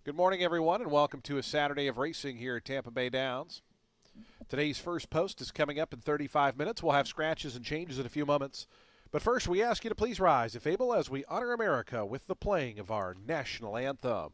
Good morning, everyone, and welcome to a Saturday of racing here at Tampa Bay Downs. Today's first post is coming up in 35 minutes. We'll have scratches and changes in a few moments. But first, we ask you to please rise, if able, as we honor America with the playing of our national anthem.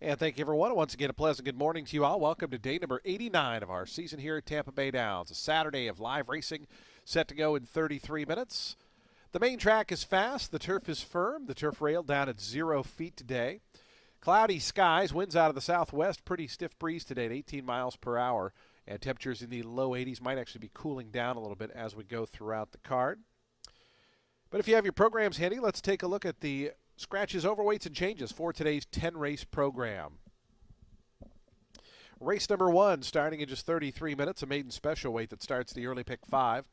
And thank you, everyone. Once again, a pleasant good morning to you all. Welcome to day number 89 of our season here at Tampa Bay Downs. A Saturday of live racing set to go in 33 minutes. The main track is fast. The turf is firm. The turf rail down at 0 feet today. Cloudy skies, winds out of the southwest. Pretty stiff breeze today at 18 miles per hour. And temperatures in the low 80s might actually be cooling down a little bit as we go throughout the card. But if you have your programs handy, let's take a look at the scratches, overweights, and changes for today's 10-race program. Race number 1 starting in just 33 minutes, a maiden special weight that starts the early pick 5.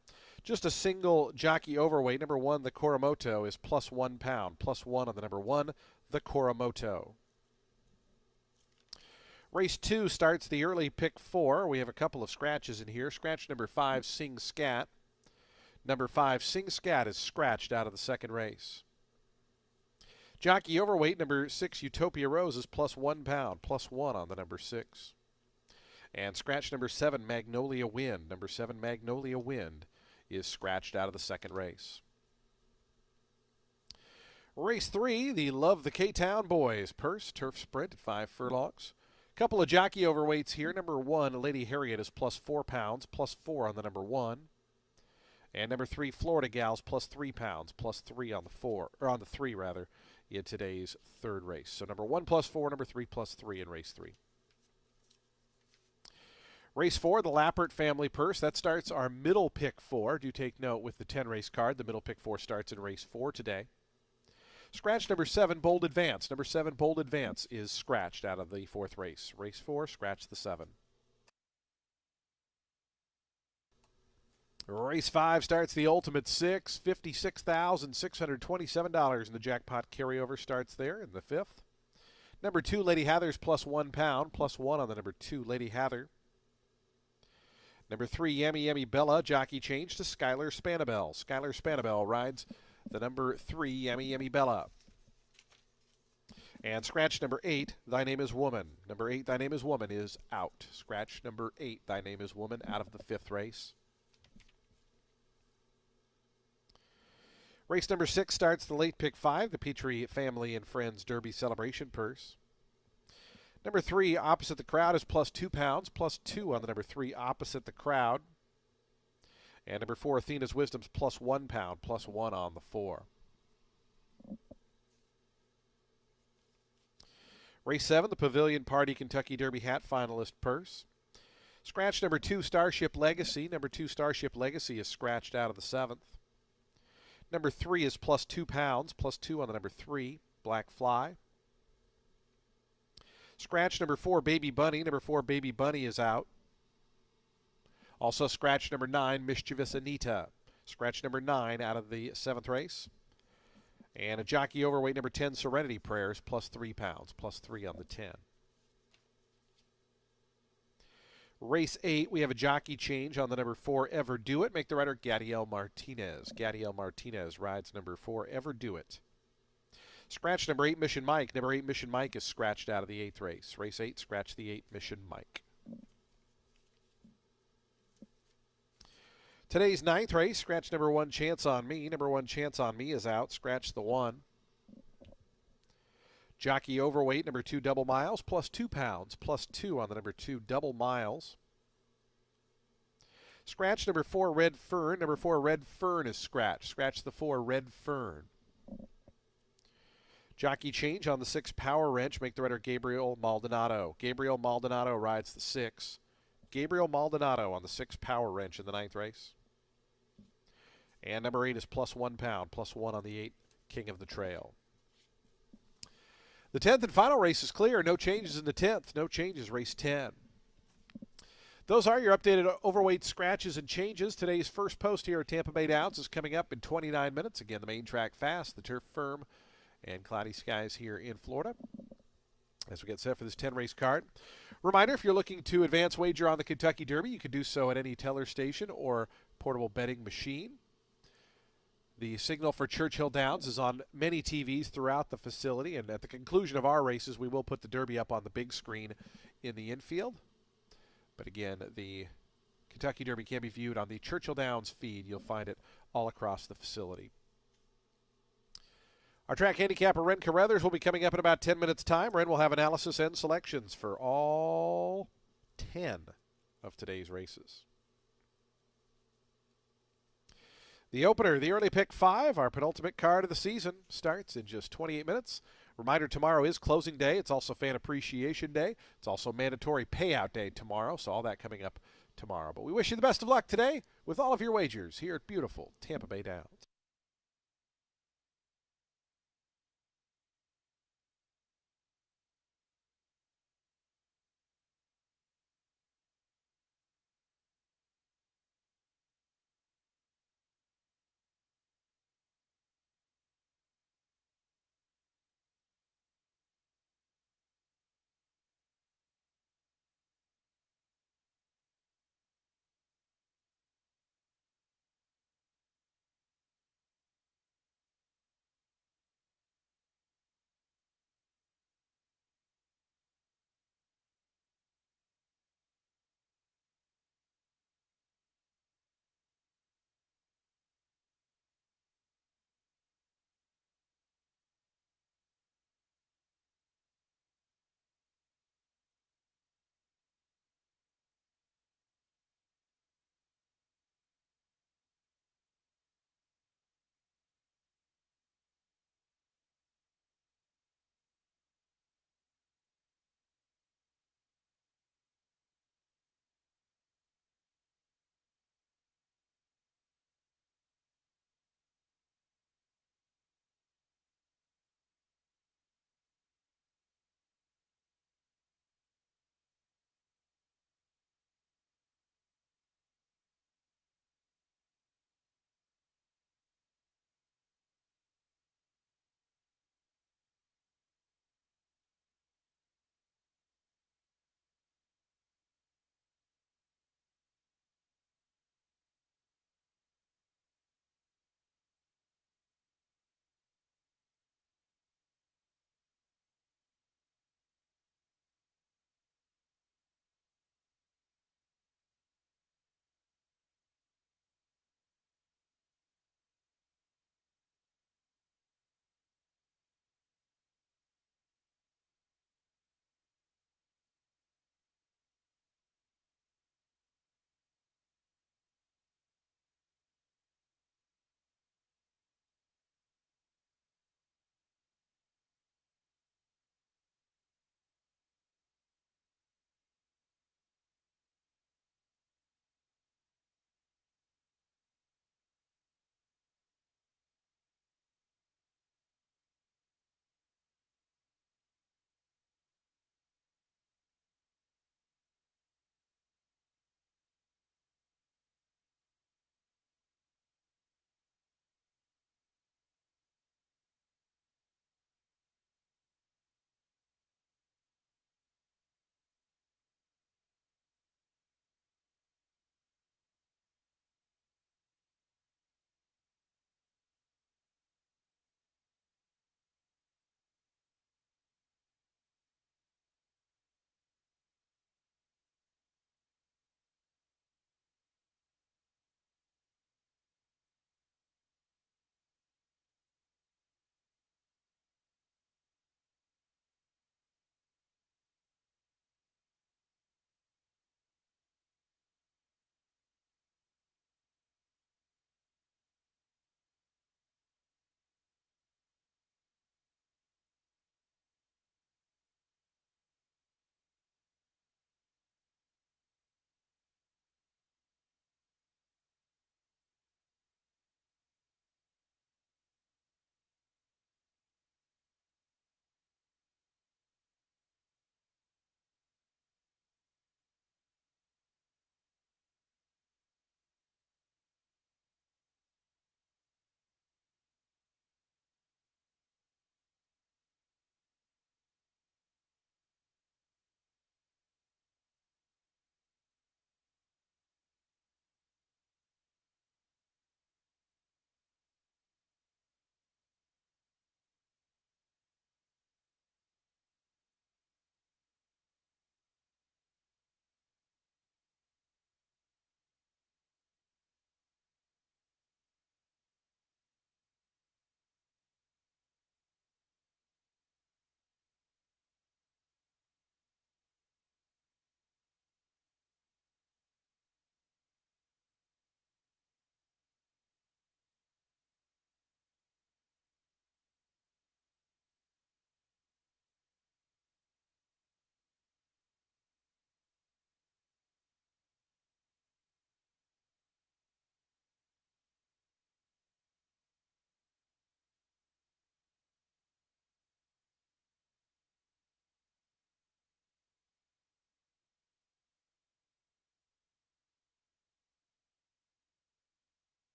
Just a single jockey overweight. Number 1, the Koromoto, is plus 1 pound. Plus 1 on the number 1, the Koromoto. Race 2 starts the early pick 4. We have a couple of scratches in here. Scratch number 5, Sing Scat. Number 5, Sing Scat, is scratched out of the second race. Jockey overweight, number 6, Utopia Rose, is plus 1 pound, plus 1 on the number 6. And scratch number 7, Magnolia Wind. Number 7, Magnolia Wind, is scratched out of the second race. Race 3, the Love the K-Town Boys purse, turf sprint at 5 furlongs. Couple of jockey overweights here. Number 1, Lady Harriet, is plus 4 pounds, plus 4 on the number 1. And number 3, Florida Gals, plus 3 pounds, plus 3 on the 4, or on the 3 rather, in today's third race. So number 1 plus 4, number 3 plus 3 in race 3. Race 4, the Lappert family purse. That starts our middle pick 4. Do take note with the 10-race card. The middle pick 4 starts in race 4 today. Scratch number 7, Bold Advance. Number 7, Bold Advance, is scratched out of the fourth race. Race 4, scratch the 7. Race 5 starts the Ultimate 6. $56,627 in the jackpot carryover starts there in the 5th. Number 2, Lady Hathers, plus 1 pound, plus 1 on the number 2, Lady Hather. Number 3, Yummy Yummy Bella, jockey change to Skylar Spanabel. Skylar Spanabel rides the number 3, Yummy Yummy Bella. And scratch number 8, Thy Name is Woman. Number 8, Thy Name is Woman, is out. Scratch number 8, Thy Name is Woman, out of the 5th race. Race number 6 starts the late pick 5, the Petrie Family and Friends Derby Celebration purse. Number 3, Opposite the Crowd, is plus 2 pounds, plus 2 on the number 3, Opposite the Crowd. And number 4, Athena's Wisdom's plus 1 pound, plus 1 on the 4. Race 7, the Pavilion Party Kentucky Derby Hat finalist purse. Scratch number 2, Starship Legacy. Number 2, Starship Legacy, is scratched out of the 7th. Number 3 is plus 2 pounds, plus 2 on the number 3, Black Fly. Scratch number 4, Baby Bunny. Number 4, Baby Bunny, is out. Also scratch number 9, Mischievous Anita. Scratch number 9 out of the 7th race. And a jockey overweight, number 10, Serenity Prayers, plus 3 pounds, plus 3 on the 10. Race 8, we have a jockey change on the number 4, Ever Do It. Make the rider Gadiel Martinez. Gadiel Martinez rides number 4, Ever Do It. Scratch number 8, Mission Mike. Number 8, Mission Mike is scratched out of the 8th race. Race 8, scratch the 8, Mission Mike. Today's 9th race, scratch number 1, Chance on Me. Number 1, Chance on Me is out. Scratch the 1. Jockey overweight, number 2, Double Miles, plus 2 pounds, plus 2 on the number 2, Double Miles. Scratch number 4, Red Fern. Number 4, Red Fern is scratched. Scratch the 4, Red Fern. Jockey change on the 6, Power Wrench. Make the rider Gabriel Maldonado. Gabriel Maldonado rides the 6. Gabriel Maldonado on the 6, Power Wrench in the 9th race. And number 8 is plus 1 pound, plus 1 on the 8, King of the Trail. The 10th and final race is clear. No changes in the 10th. No changes, race 10. Those are your updated overweight scratches and changes. Today's first post here at Tampa Bay Downs is coming up in 29 minutes. Again, the main track fast, the turf firm, and cloudy skies here in Florida as we get set for this 10-race card. Reminder, if you're looking to advance wager on the Kentucky Derby, you can do so at any teller station or portable betting machine. The signal for Churchill Downs is on many TVs throughout the facility, and at the conclusion of our races, we will put the Derby up on the big screen in the infield. But again, the Kentucky Derby can be viewed on the Churchill Downs feed. You'll find it all across the facility. Our track handicapper, Ren Kathers, will be coming up in about 10 minutes' time. Ren will have analysis and selections for all 10 of today's races. The opener, the early pick 5, our penultimate card of the season, starts in just 28 minutes. Reminder, tomorrow is closing day. It's also Fan Appreciation Day. It's also mandatory payout day tomorrow, so all that coming up tomorrow. But we wish you the best of luck today with all of your wagers here at beautiful Tampa Bay Downs.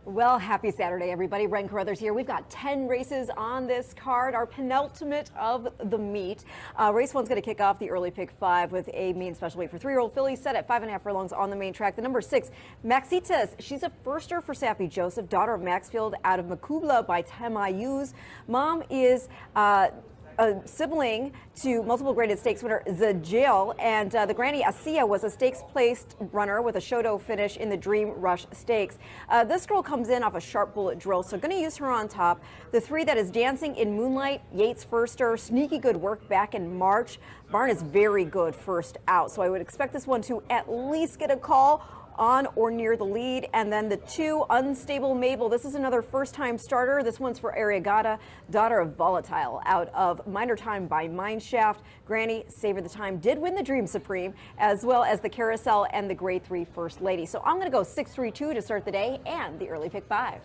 Well, happy Saturday, everybody. Ren Kathers here. We've got 10 races on this card, our penultimate of the meet. Race one's going to kick off the early pick 5 with a mean special weight for 3-year-old fillies set at 5.5 furlongs on the main track. The number 6, Maxitas. She's a firster for Safi Joseph, daughter of Maxfield out of Makubla by Tamayuz. Mom is a sibling to multiple graded stakes winner Zajil, and the Granny Asia was a stakes-placed runner with a Shoto finish in the Dream Rush Stakes. This girl comes in off a sharp bullet drill, so going to use her on top. The 3 that is Dancing in Moonlight, Yates Firster, sneaky good work back in March. Barn is very good first out, so I would expect this one to at least get a call on or near the lead. And then the 2, Unstable Mabel. This is another first-time starter. This one's for Ariagata, daughter of Volatile, out of Minor Time by Mineshaft. Granny, Savor the Time, did win the Dream Supreme, as well as the Carousel and the Grade 3 First Lady. So I'm going to go 6-3-2 to start the day and the early pick 5.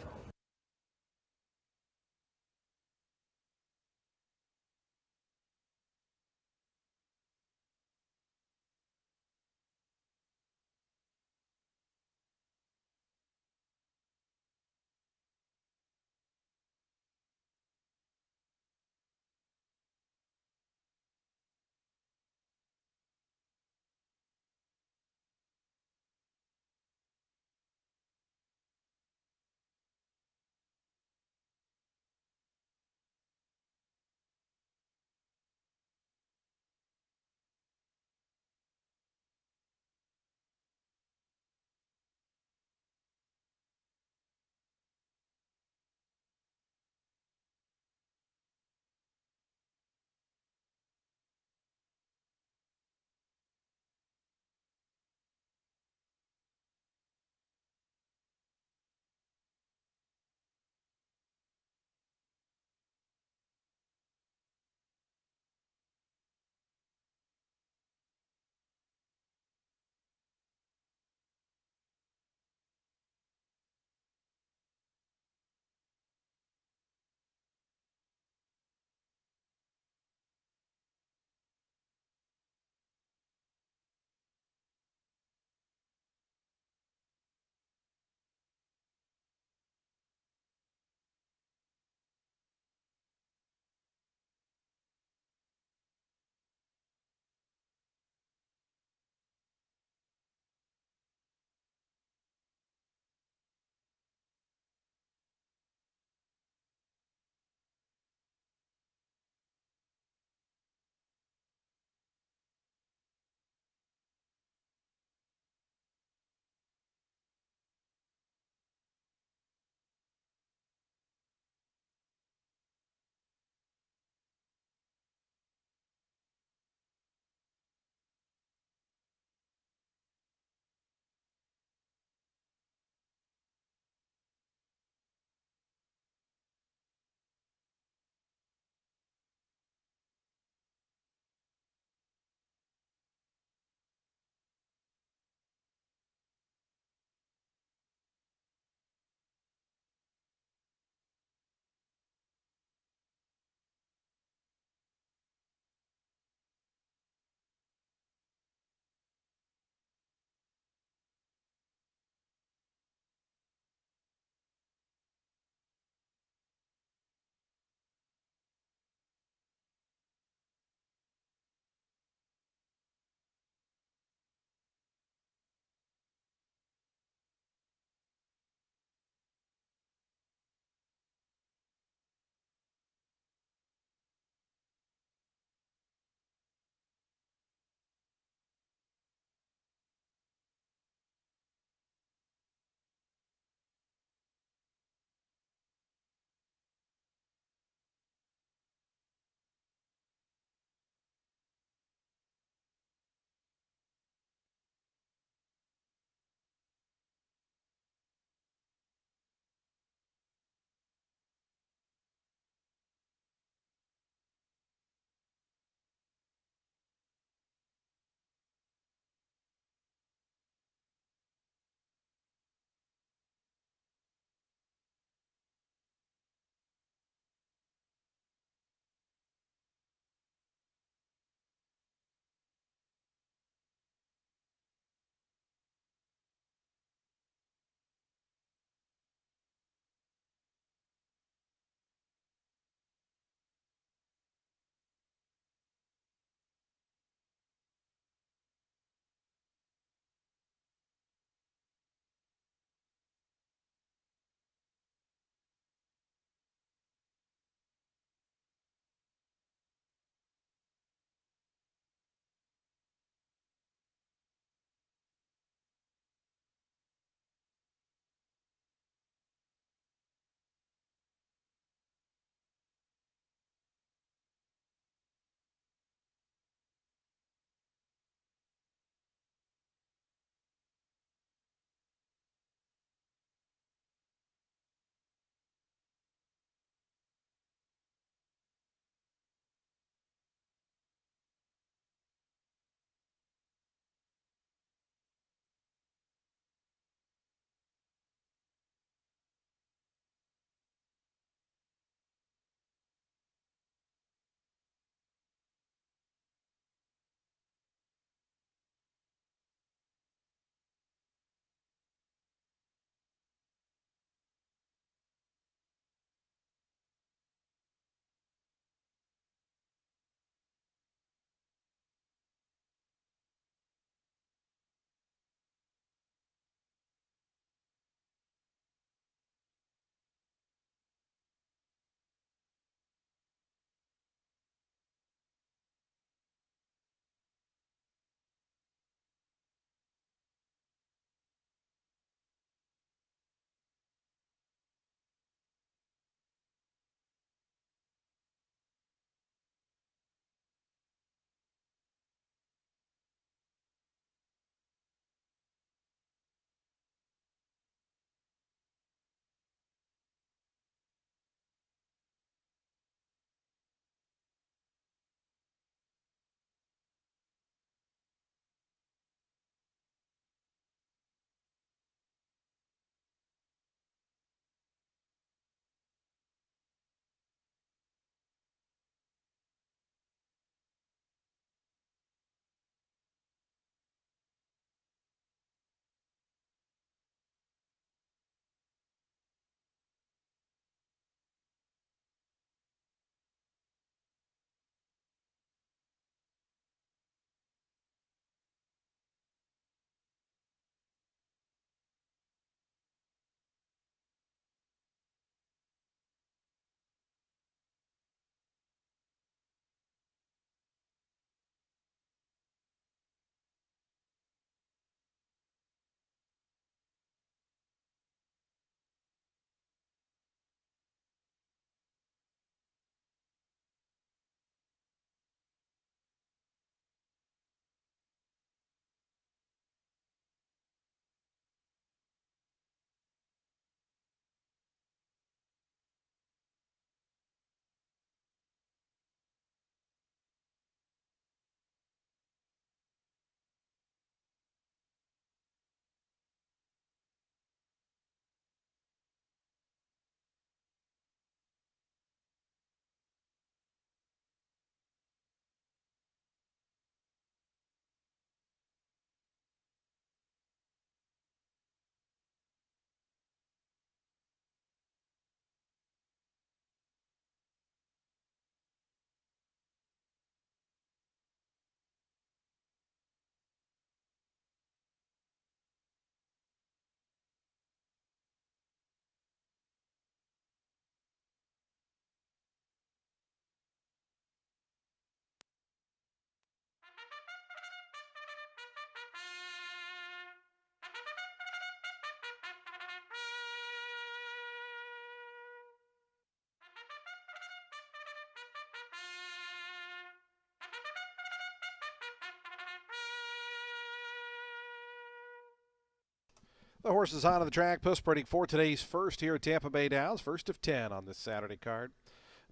The horses on the track, post spreading for today's first here at Tampa Bay Downs, first of 10 on this Saturday card.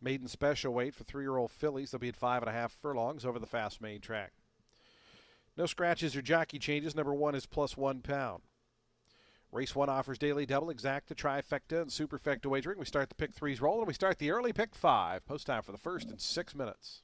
Maiden special weight for 3-year-old fillies. They'll be at 5.5 furlongs over the fast main track. No scratches or jockey changes. Number 1 is plus 1 pound. Race 1 offers daily double, exacta, trifecta, and superfecta wagering. We start the pick 3s rolling. We start the early pick 5. Post time for the first in 6 minutes.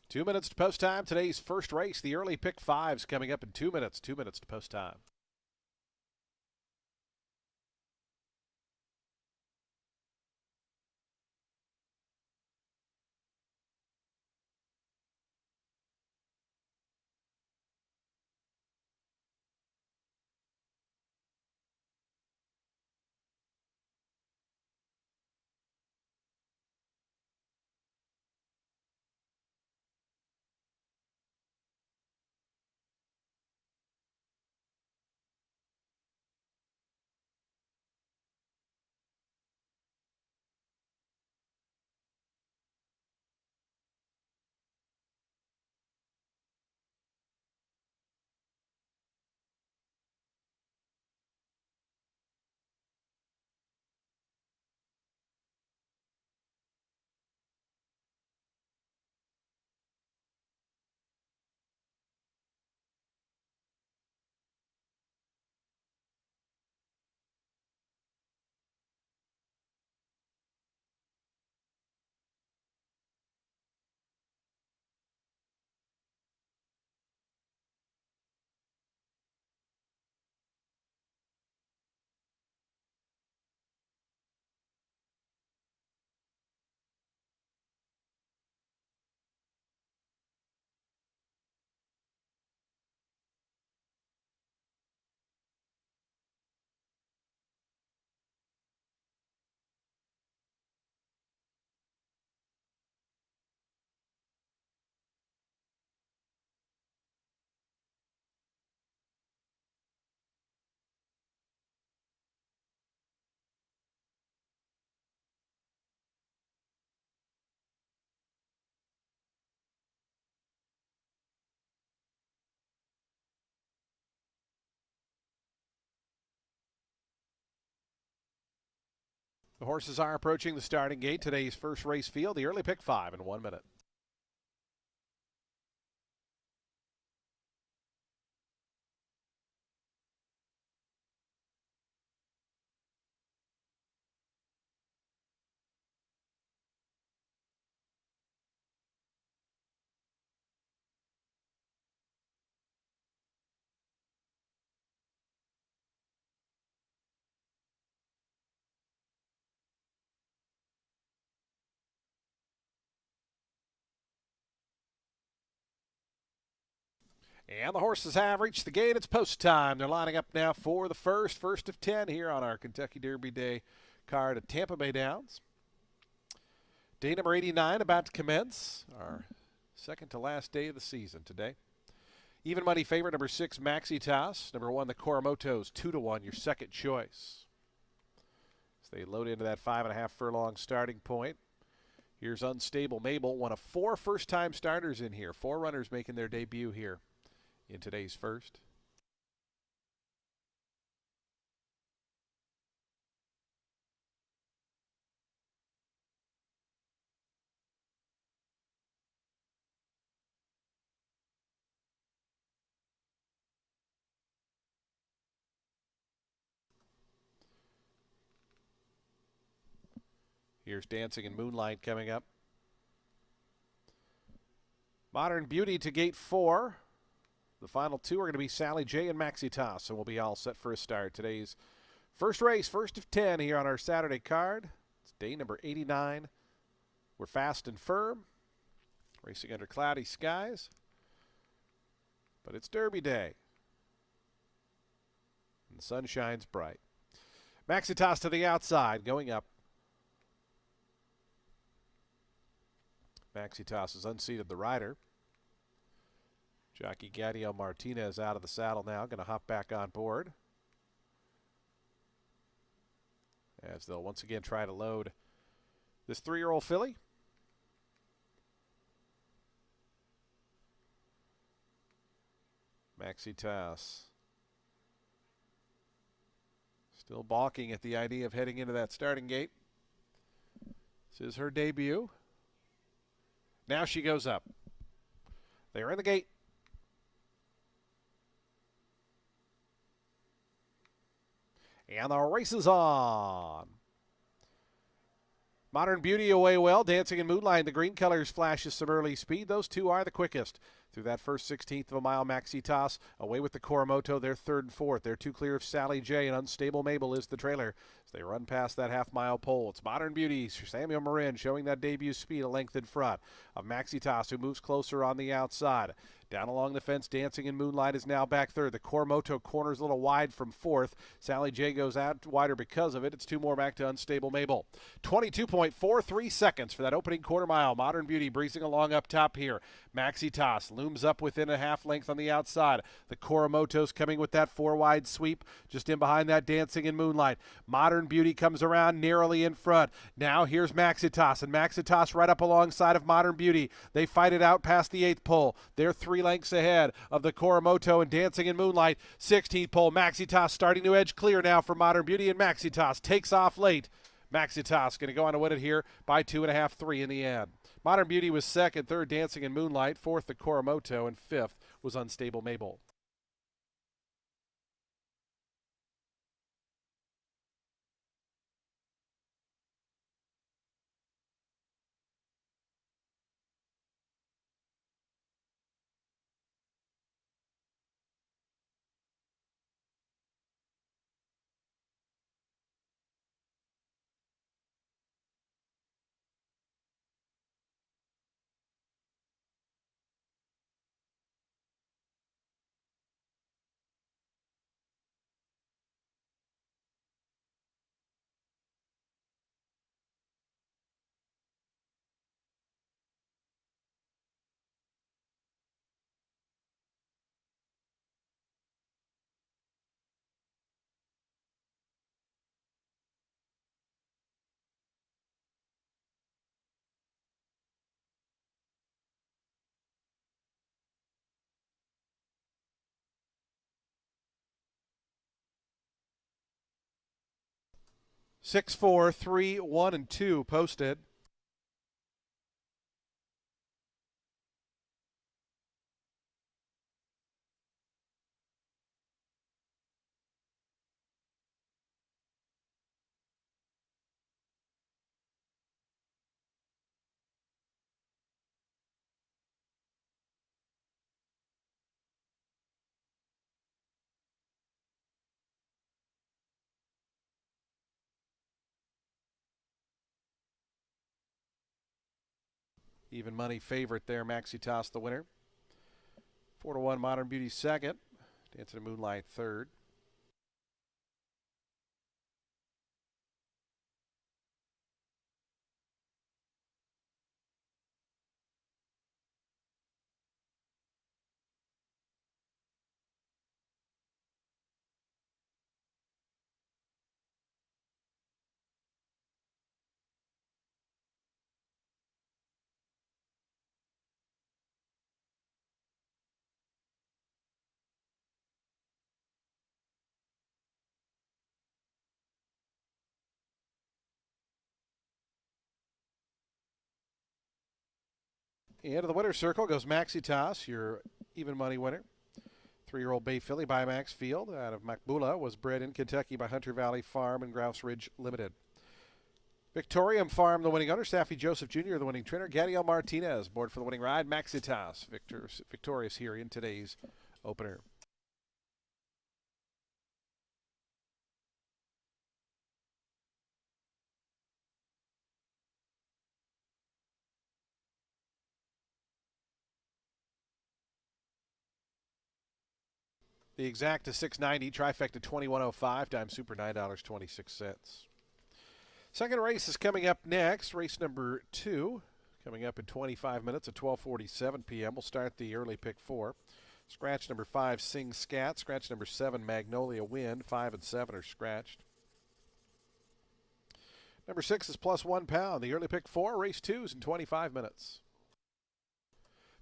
Two minutes to post time. Today's first race, the early pick 5s, coming up in 2 minutes. 2 minutes to post time. The horses are approaching the starting gate. Today's first race field, the early pick 5 in 1 minute. And the horses have reached the gate. It's post time. They're lining up now for the first of 10 here on our Kentucky Derby Day card at Tampa Bay Downs. Day number 89 about to commence. Our second to last day of the season today. Even money favorite number 6, Maxi Toss. Number 1, the Coromotos, 2-1, your second choice. As they load into that 5.5 furlong starting point. Here's Unstable Mabel, one of 4 first-time starters in here. 4 runners making their debut here in today's first. Here's Dancing in Moonlight coming up. Modern Beauty to gate 4. The final 2 are going to be Sally J and Maxi Toss, and we'll be all set for a start. Today's first race, first of 10 here on our Saturday card. It's day number 89. We're fast and firm, racing under cloudy skies, but it's Derby Day, and the sun shines bright. Maxi Toss to the outside, going up. Maxi Toss has unseated the rider. Jockey Gadio Martinez out of the saddle now, going to hop back on board. As they'll once again try to load this 3-year-old filly. Maxi Toss still balking at the idea of heading into that starting gate. This is her debut. Now she goes up. They're in the gate. And the race is on. Modern Beauty away well. Dancing in Moonlight. The green colors flashes some early speed. Those 2 are the quickest. Through that first 16th of a mile, Maxi Toss away with the Coromoto. They're 3rd and 4th. They're 2 clear of Sally J, and Unstable Mabel is the trailer as they run past that half-mile pole. It's Modern Beauty, Samuel Marin showing that debut speed a length in front of Maxi Toss, who moves closer on the outside. Down along the fence, Dancing in Moonlight is now back 3rd. The Coromoto corners a little wide from 4th. Sally J goes out wider because of it. It's 2 more back to Unstable Mabel. 22.43 seconds for that opening quarter mile. Modern Beauty breezing along up top here. Maxi Toss looms up within a half length on the outside. The Coromoto's coming with that 4-wide sweep just in behind that Dancing in Moonlight. Modern Beauty comes around narrowly in front. Now here's Maxi Toss, and Maxi Toss right up alongside of Modern Beauty. They fight it out past the 8th pole. They're 3 lengths ahead of the Coromoto and Dancing in Moonlight. 16th pole, Maxi Toss starting to edge clear now for Modern Beauty, and Maxi Toss takes off late. Maxi Toss going to go on to win it here by 2.5, 3 in the end. Modern Beauty was 2nd, 3rd Dancing in Moonlight, 4th the Coromoto, and 5th was Unstable Mabel. 6, 4, 3, 1, and 2 posted. Even money favorite there, Maxi Toss the winner. 4 to 1 Modern Beauty second. Dancing in Moonlight third. Into the winner's circle goes Maxi Toss, your even money winner. 3-year-old Bay Filly by Max Field out of Macbula was bred in Kentucky by Hunter Valley Farm and Grouse Ridge Limited. Victorium Farm, the winning owner. Staffy Joseph Jr., the winning trainer. Gadiel Martinez, board for the winning ride. Maxi Toss, victorious here in today's opener. The exact is $6.90, trifecta $21.05, dime super $9.26. Second race is coming up next. Race number 2, coming up in 25 minutes at 12:47 p.m. We'll start the early pick 4. Scratch number 5, Sing Scat. Scratch number 7, Magnolia Wind. 5 and 7 are scratched. Number 6 is plus £1. The early pick 4, race 2 is in 25 minutes.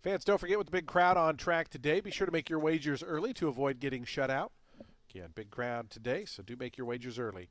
Fans, don't forget with the big crowd on track today, be sure to make your wagers early to avoid getting shut out. Again, big crowd today, so do make your wagers early.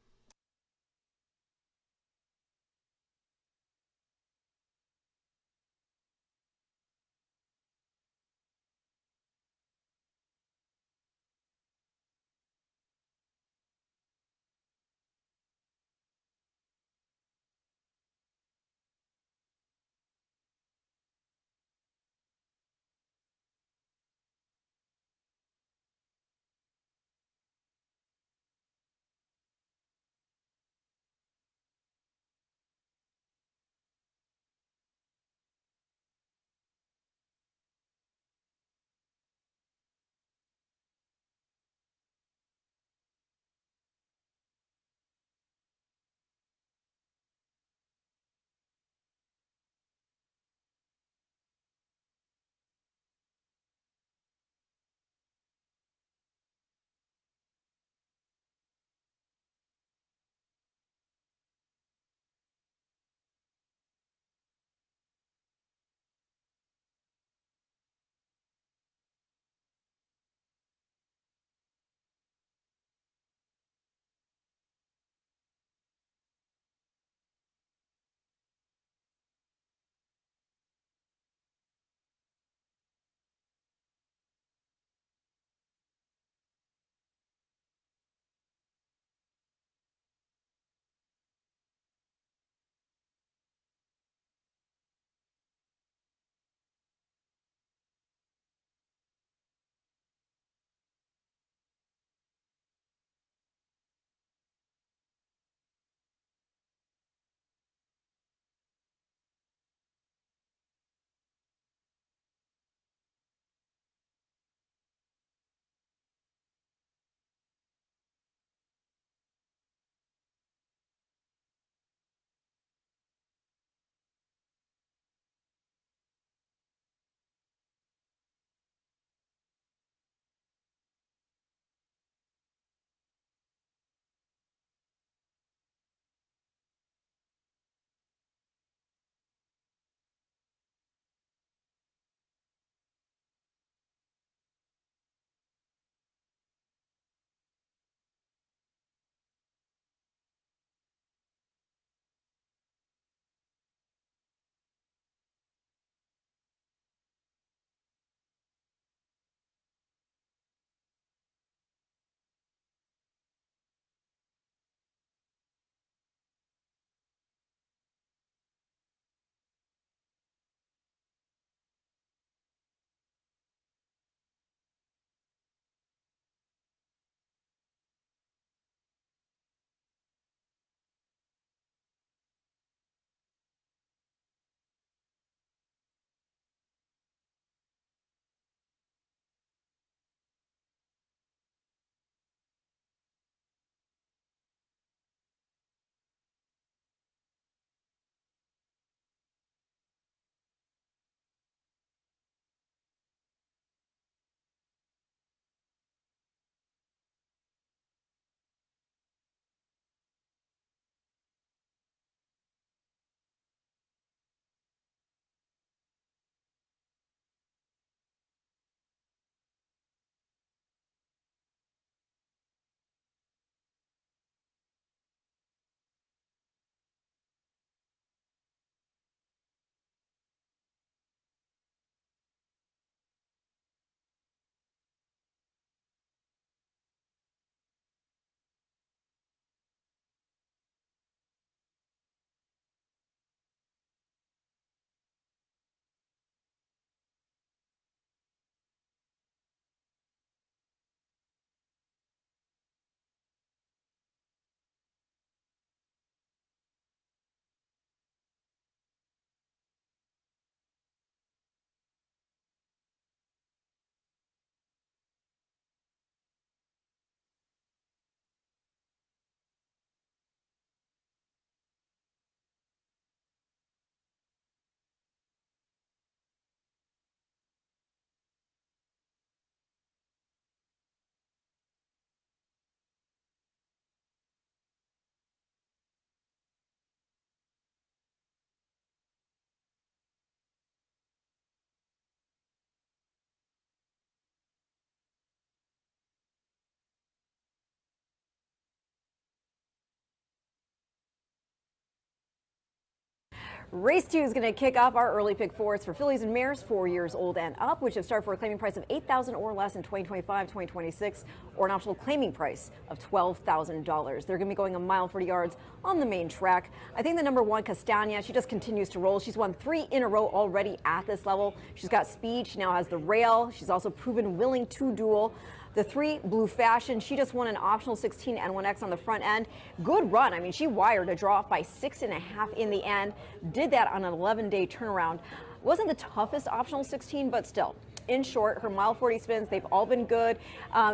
Race 2 is going to kick off our early pick four. It's for fillies and mares 4 years old and up, which have started for a claiming price of $8,000 or less in 2025, 2026, or an optional claiming price of $12,000. They're going to be going a mile 40 yards on the main track. I think the number one, Castagna, she just continues to roll. She's won 3 in a row already at this level. She's got speed. She now has the rail. She's also proven willing to duel. The 3, Blue Fashion, she just won an optional 16 N1X on the front end. Good run. I mean, she wired a draw off by 6.5 in the end. Did that on an 11-day turnaround. Wasn't the toughest optional 16, but still. In short, her mile 40 spins, they've all been good.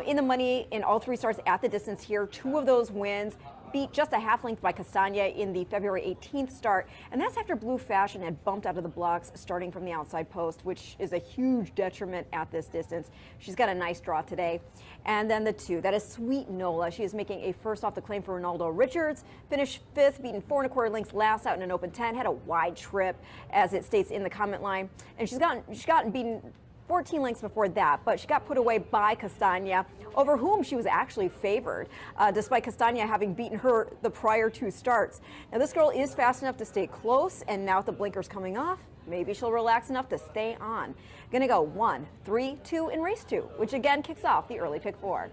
In the money in all 3 starts at the distance here. 2 of those wins. Beat just a half length by Castagna in the February 18th start. And that's after Blue Fashion had bumped out of the blocks starting from the outside post, which is a huge detriment at this distance. She's got a nice draw today. And then the 2, that is Sweet Nola. She is making a first off the claim for Ronaldo Richards. Finished 5th, beaten 4 1/4 lengths last out in an open 10. Had a wide trip, as it states in the comment line. And she's gotten beaten 14 lengths before that, but she got put away by Castagna, over whom she was actually favored, despite Castagna having beaten her the prior 2 starts. Now, this girl is fast enough to stay close, and now with the blinkers coming off, maybe she'll relax enough to stay on. Gonna go 1, 3, 2 in race 2, which again kicks off the early pick 4.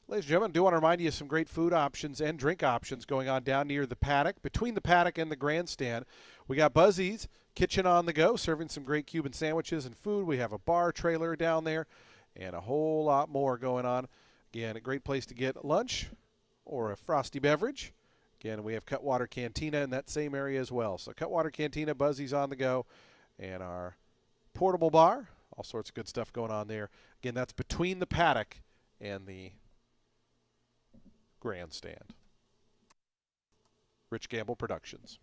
Ladies and gentlemen, I do want to remind you of some great food options and drink options going on down near the paddock. Between the paddock and the grandstand, we got Buzzy's Kitchen on the Go, serving some great Cuban sandwiches and food. We have a bar trailer down there and a whole lot more going on. Again, a great place to get lunch or a frosty beverage. Again, we have Cutwater Cantina in that same area as well. So Cutwater Cantina, Buzzy's on the Go, and our portable bar. All sorts of good stuff going on there. Again, that's between the paddock and the grandstand. Rich Gamble Productions.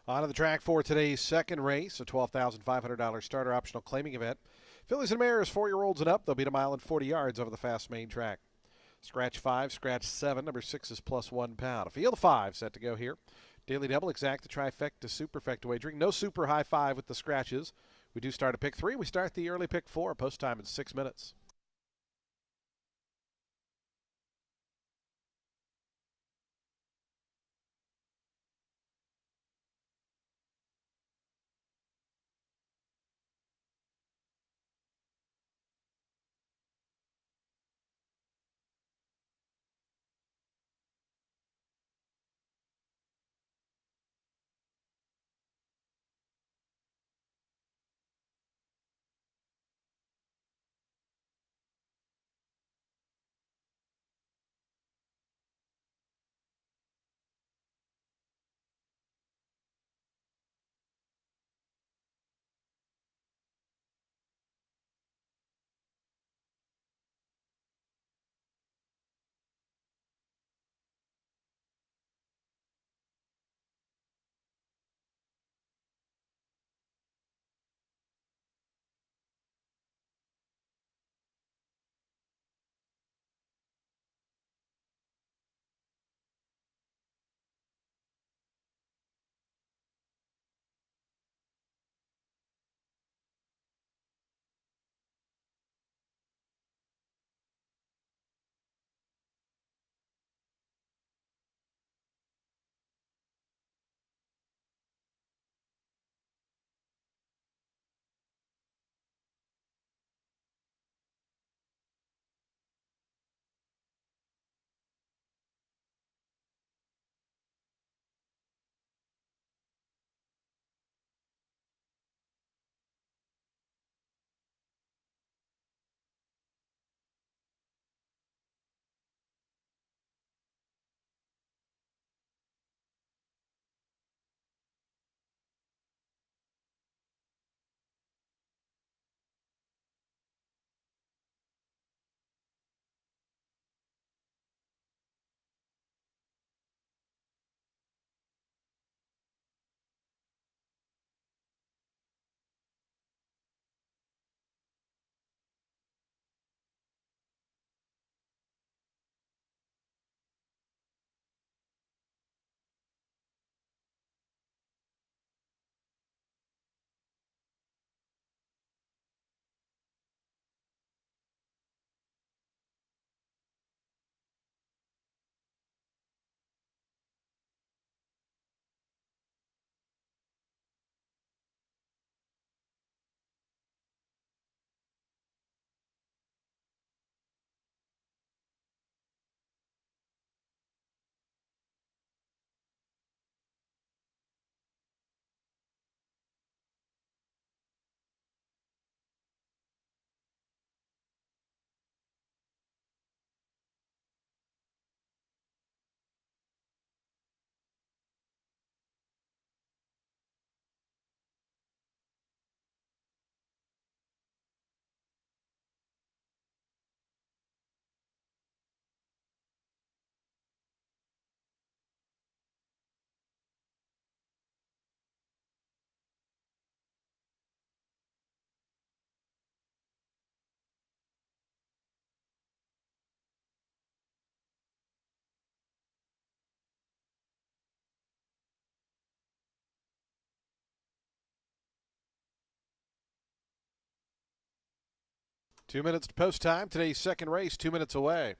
On to the track for today's second race, a $12,500 starter optional claiming event. Fillies and Mares, 4-year-olds and up. They'll beat a mile and 40 yards over the fast main track. Scratch 5, scratch 7. Number 6 is plus 1 pound. A field of 5 set to go here. Daily double, exacta, trifecta, superfecta wagering. No super high 5 with the scratches. We do start at pick 3. We start the early pick 4. Post time in 6 minutes. Two minutes to post time. Today's second race, 2 minutes away.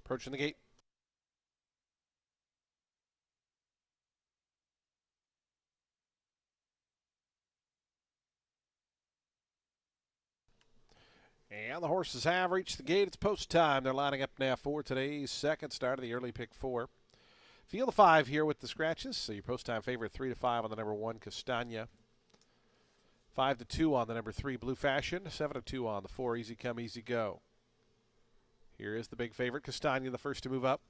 Approaching the gate. And the horses have reached the gate. It's post time. They're lining up now for today's second start of the early pick 4. Field of 5 here with the scratches. So your post time favorite 3-5 on the number 1, Castagna. 5-2 on the number 3, Blue Fashion. 7-2 on the 4, Easy Come, Easy Go. Here is the big favorite, Castagna, the first to move up.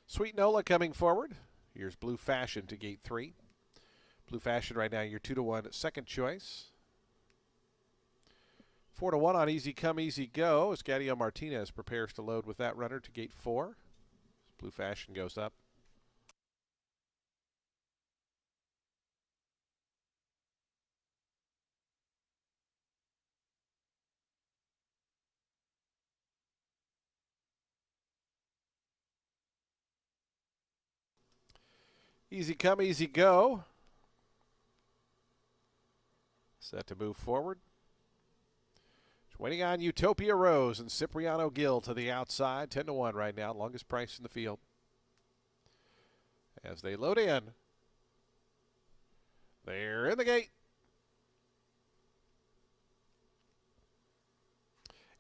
Sweet Nola coming forward. Here's Blue Fashion to gate 3. Blue Fashion right now, your 2-1 second choice. 4-1 on Easy Come, Easy Go as Gadio Martinez prepares to load with that runner to gate 4. Blue Fashion goes up. Easy Come, Easy Go. Set to move forward. Waiting on Utopia Rose and Cipriano Gill to the outside. 10-1 right now, longest price in the field. As they load in. They're in the gate.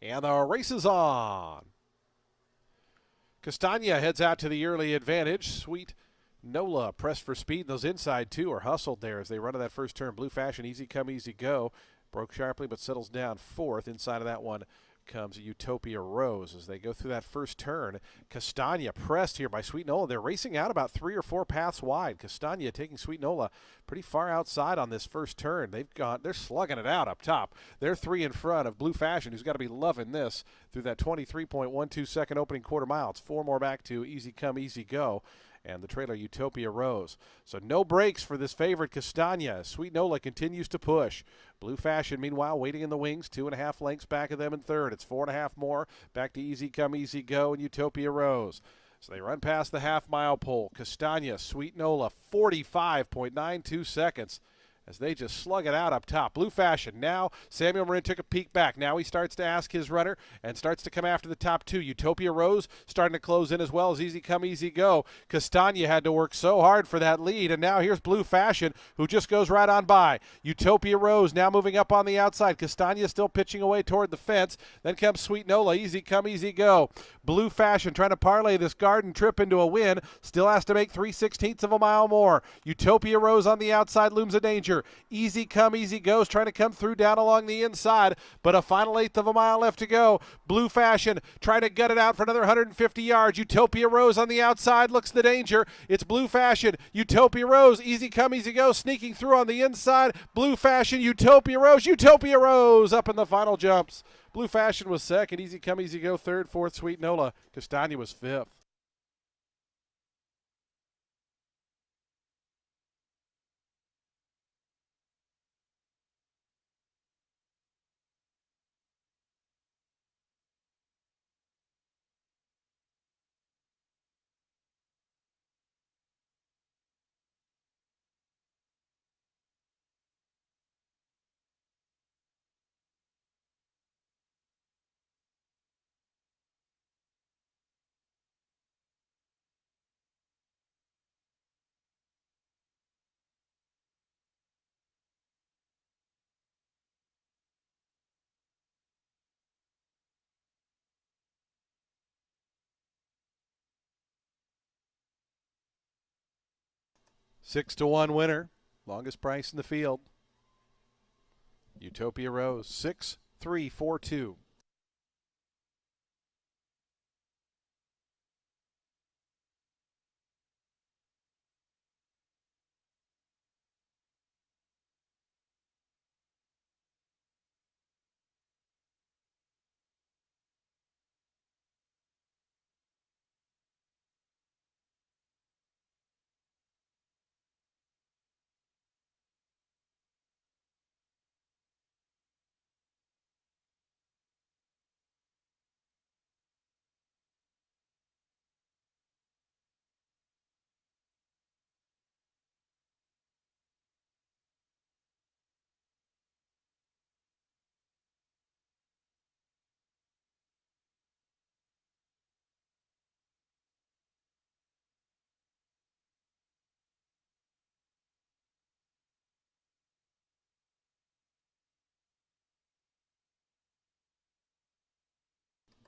And the race is on. Castagna heads out to the early advantage. Sweet Nola pressed for speed. Those inside two are hustled there as they run to that first turn. Blue Fashion, Easy Come, Easy Go. Broke sharply but settles down fourth. Inside of that one comes Utopia Rose as they go through that first turn. Castagna pressed here by Sweet Nola. They're racing out about 3 or 4 paths wide. Castagna taking Sweet Nola pretty far outside on this first turn. They're slugging it out up top. They're 3 in front of Blue Fashion, who's got to be loving this through that 23.12 second opening quarter mile. It's 4 more back to Easy Come, Easy Go. And the trailer Utopia Rose. So no breaks for this favorite Castagna. Sweet Nola continues to push. Blue Fashion, meanwhile, waiting in the wings, 2.5 lengths back of them in third. It's 4.5 more back to Easy Come, Easy Go and Utopia Rose. So they run past the half-mile pole. Castagna, Sweet Nola, 45.92 seconds. As they just slug it out up top. Blue Fashion. Now Samuel Marin took a peek back. Now he starts to ask his runner and starts to come after the top 2. Utopia Rose starting to close in as well as Easy Come, Easy Go. Castagna had to work so hard for that lead. And now here's Blue Fashion who just goes right on by. Utopia Rose now moving up on the outside. Castagna still pitching away toward the fence. Then comes Sweet Nola. Easy Come, Easy Go. Blue Fashion trying to parlay this garden trip into a win. Still has to make 3/16 of a mile more. Utopia Rose on the outside looms a danger. Easy Come, Easy Go's trying to come through down along the inside, but a final 1/8 of a mile left to go. Blue Fashion trying to gut it out for another 150 yards. Utopia Rose on the outside looks the danger. It's Blue Fashion, Utopia Rose, Easy Come, Easy Go sneaking through on the inside. Blue Fashion, Utopia Rose up in the final jumps. Blue Fashion was second, Easy Come, Easy Go third, fourth Sweet Nola. Castagna was fifth. Six to one winner, longest price in the field. Utopia Rose, 6-3-4-2.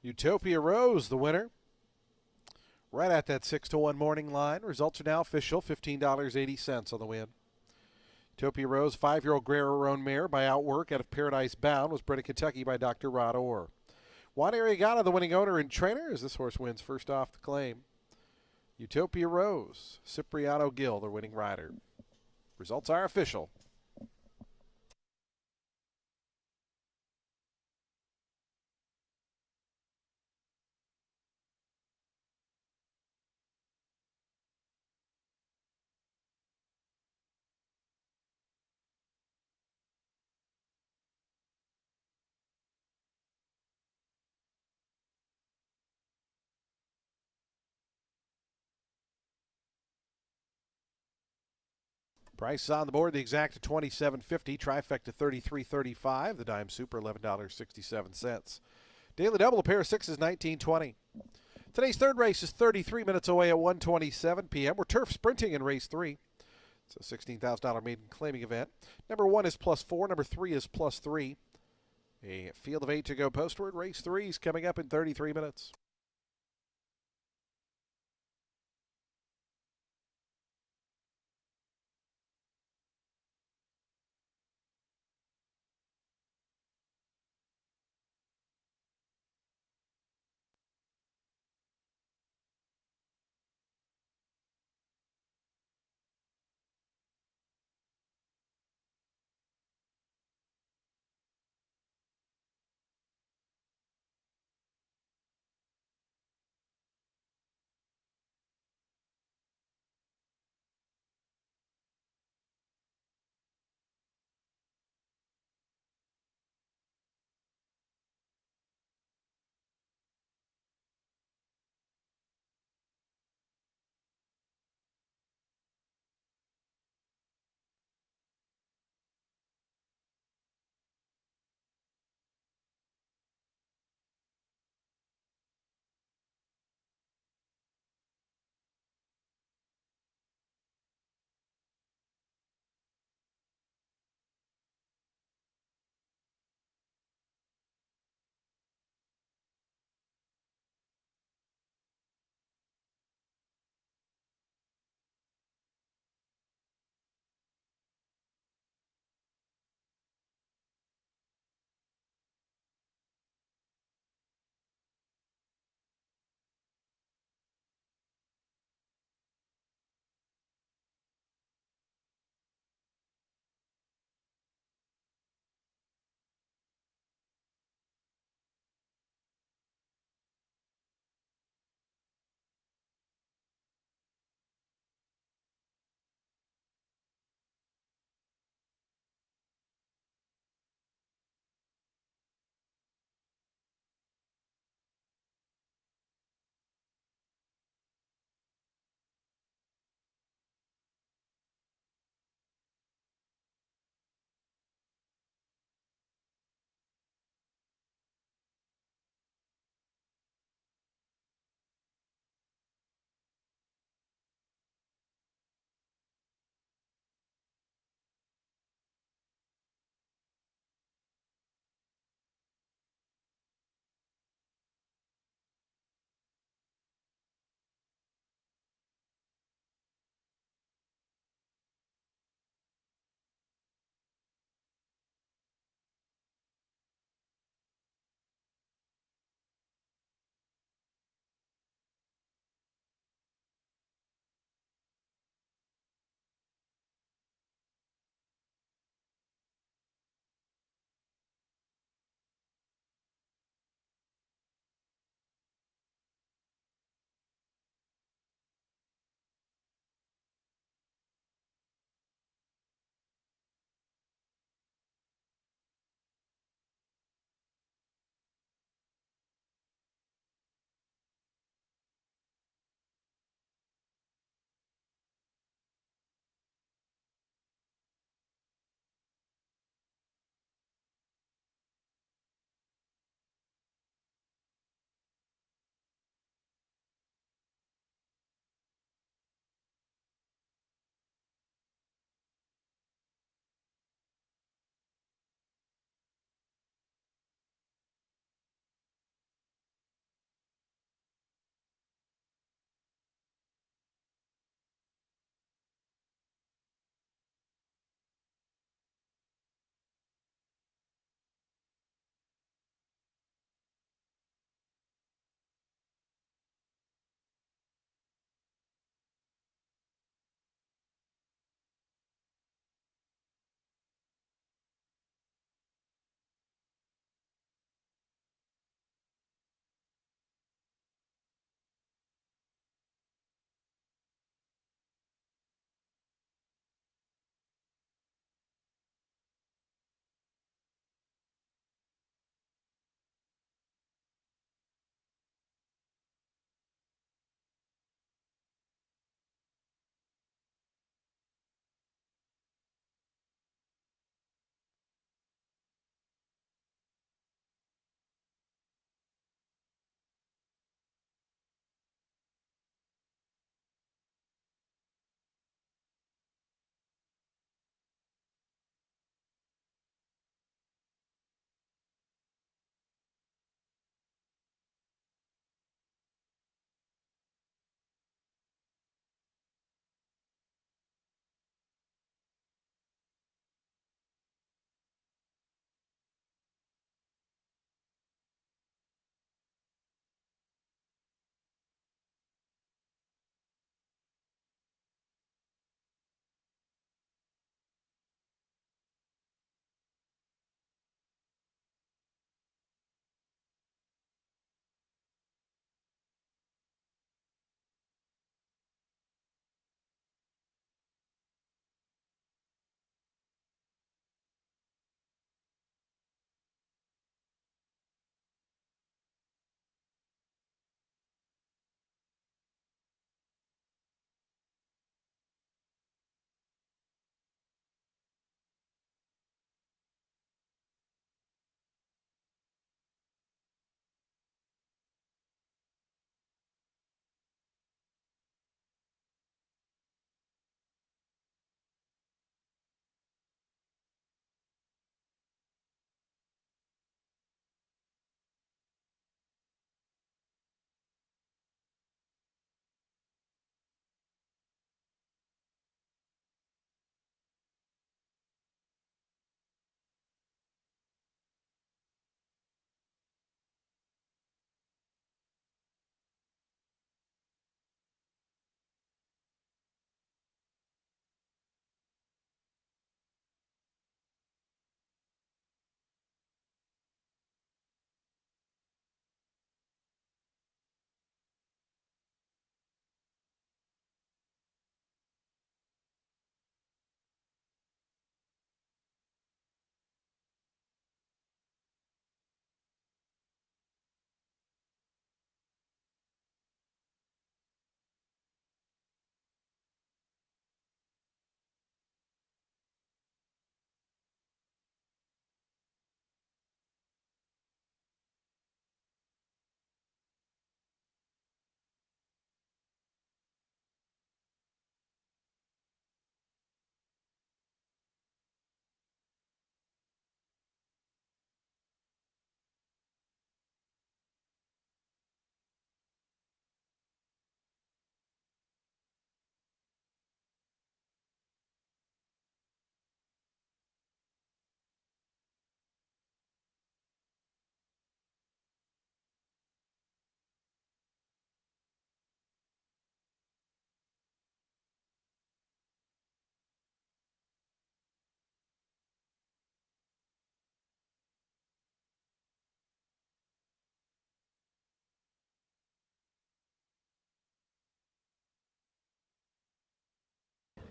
Utopia Rose, the winner. Right at that 6-1 morning line. Results are now official. $15.80 on the win. Utopia Rose, 5-year-old Guerrero mare by Outwork out of Paradise Bound, was bred in Kentucky by Dr. Rod Orr. Juan Arriagada, the winning owner and trainer, as this horse wins first off the claim. Utopia Rose, Cipriano Gill, the winning rider. Results are official. Price is on the board. The exact to $27.50. Trifecta $33.35. The dime super $11.67. Daily double, a pair of sixes, $19.20. Today's third race is 33 minutes away at 1:27 p.m. We're turf sprinting in race 3. It's a $16,000 maiden claiming event. Number 1 is +4. Number 3 is +3. A field of 8 to go postward. Race 3 is coming up in 33 minutes.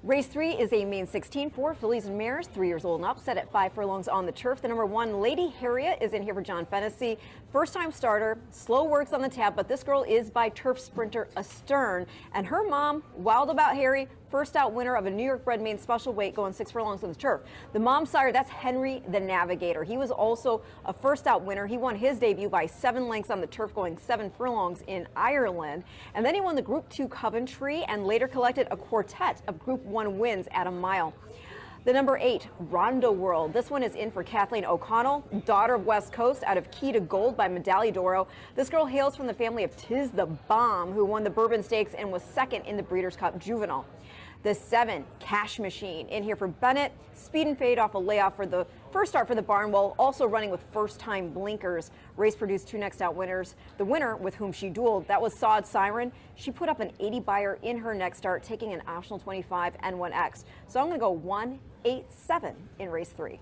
Race 3 is a main 16 for fillies and mares, 3 years old and up, set at 5 furlongs on the turf. The number 1, Lady Harriet, is in here for John Fennessy. First-time starter, slow works on the tap, but this girl is by turf sprinter Astern. And her mom, Wild About Harry, first out winner of a New York bred main special weight, going 6 furlongs on the turf. The mom sire, that's Henry the Navigator. He was also a first out winner. He won his debut by 7 lengths on the turf, going 7 furlongs in Ireland. And then he won the Group 2 Coventry and later collected a quartet of Group 1 wins at a mile. The number 8, Rondo World. This one is in for Kathleen O'Connell, daughter of West Coast, out of Key to Gold by Medaglia d'Oro. This girl hails from the family of Tiz the Bomb, who won the Bourbon Stakes and was second in the Breeders' Cup Juvenile. The 7, Cash Machine, in here for Bennett. Speed and fade off a layoff for the first start for the Barnwell, also running with first-time blinkers. Race produced 2 next out winners. The winner, with whom she dueled, that was Sod Siren. She put up an 80 buyer in her next start, taking an optional 25 N1X. So I'm going to go 1, 8, 7 in race 3.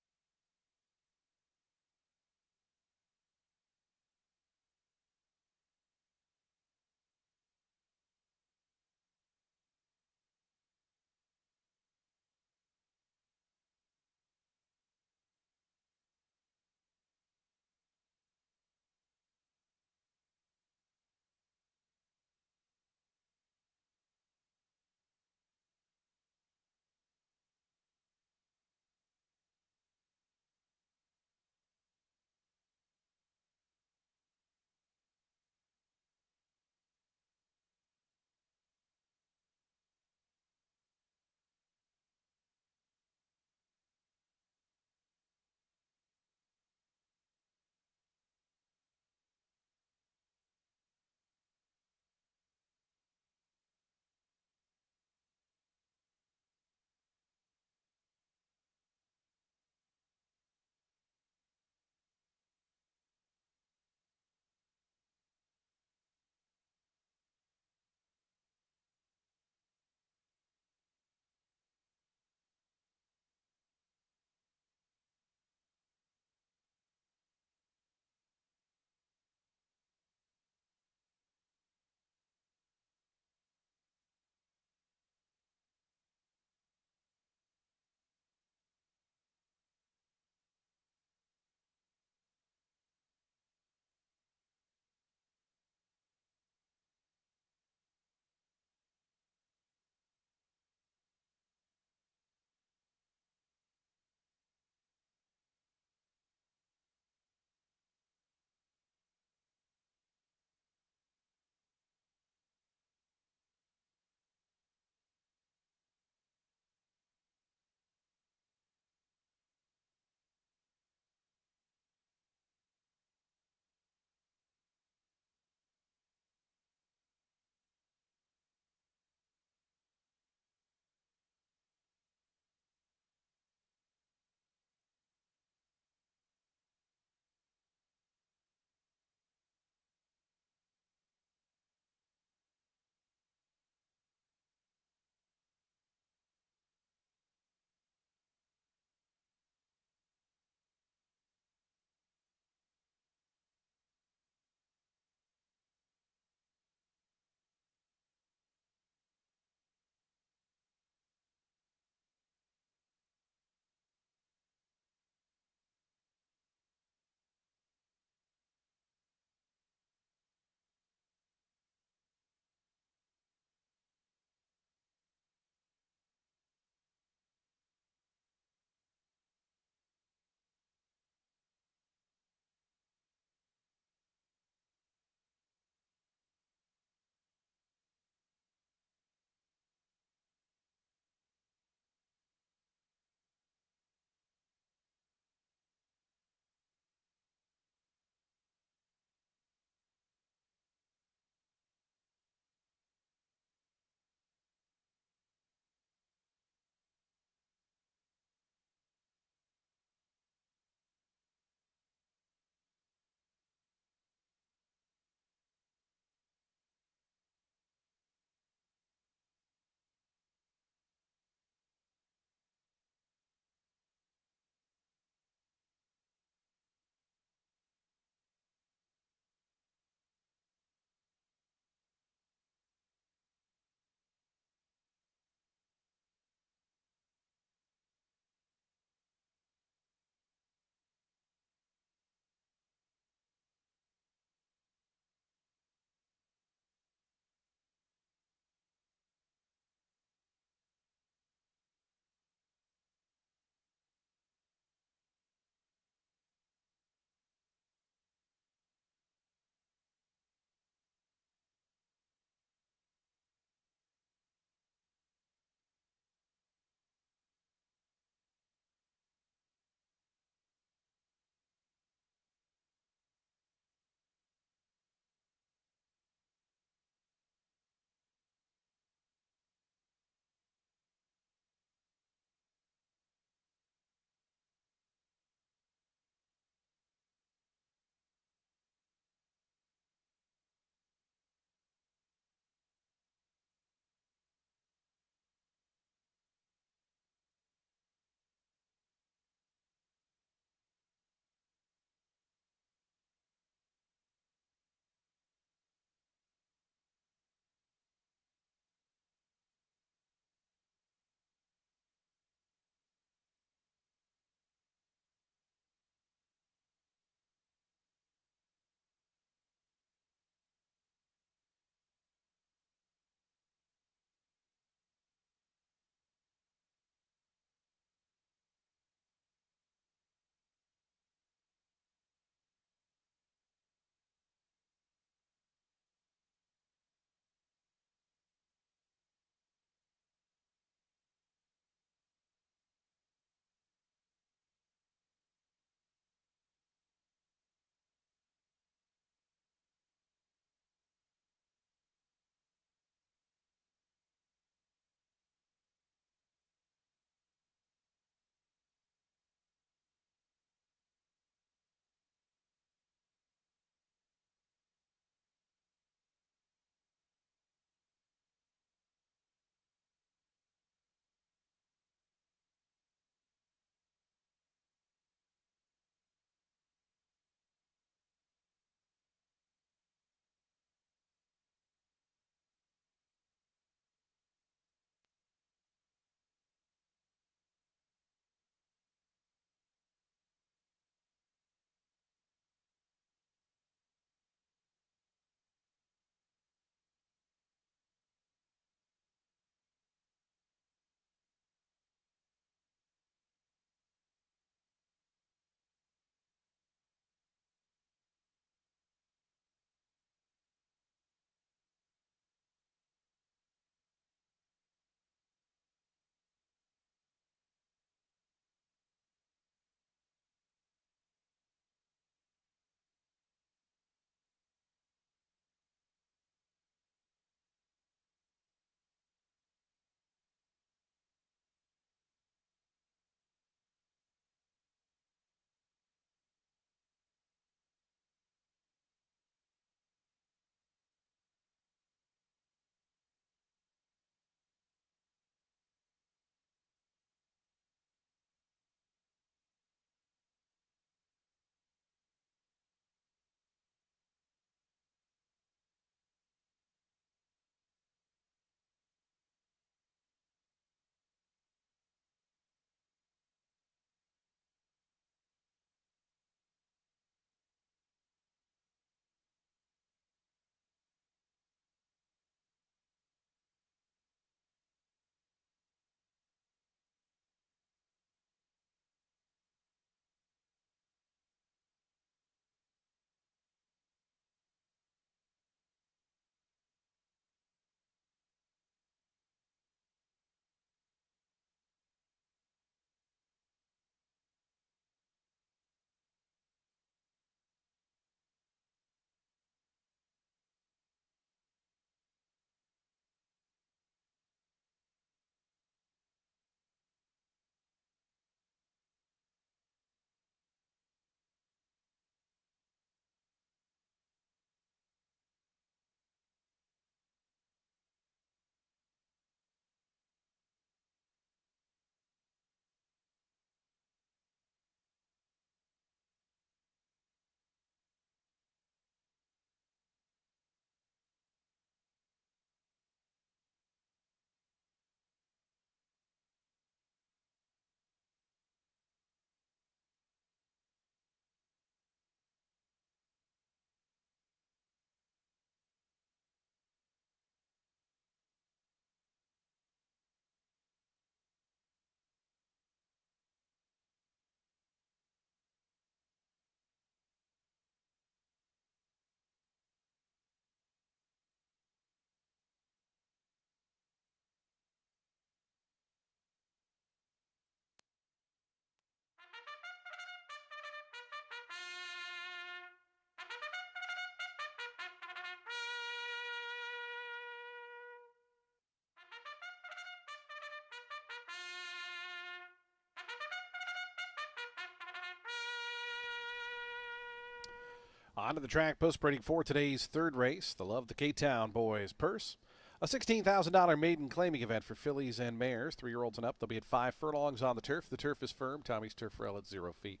Onto the track, post-parading for today's third race, the Love the K-Town Boys Purse. A $16,000 maiden claiming event for fillies and mares, 3-year-olds and up. They'll be at 5 furlongs on the turf. The turf is firm. Tommy's turf rail at 0 feet.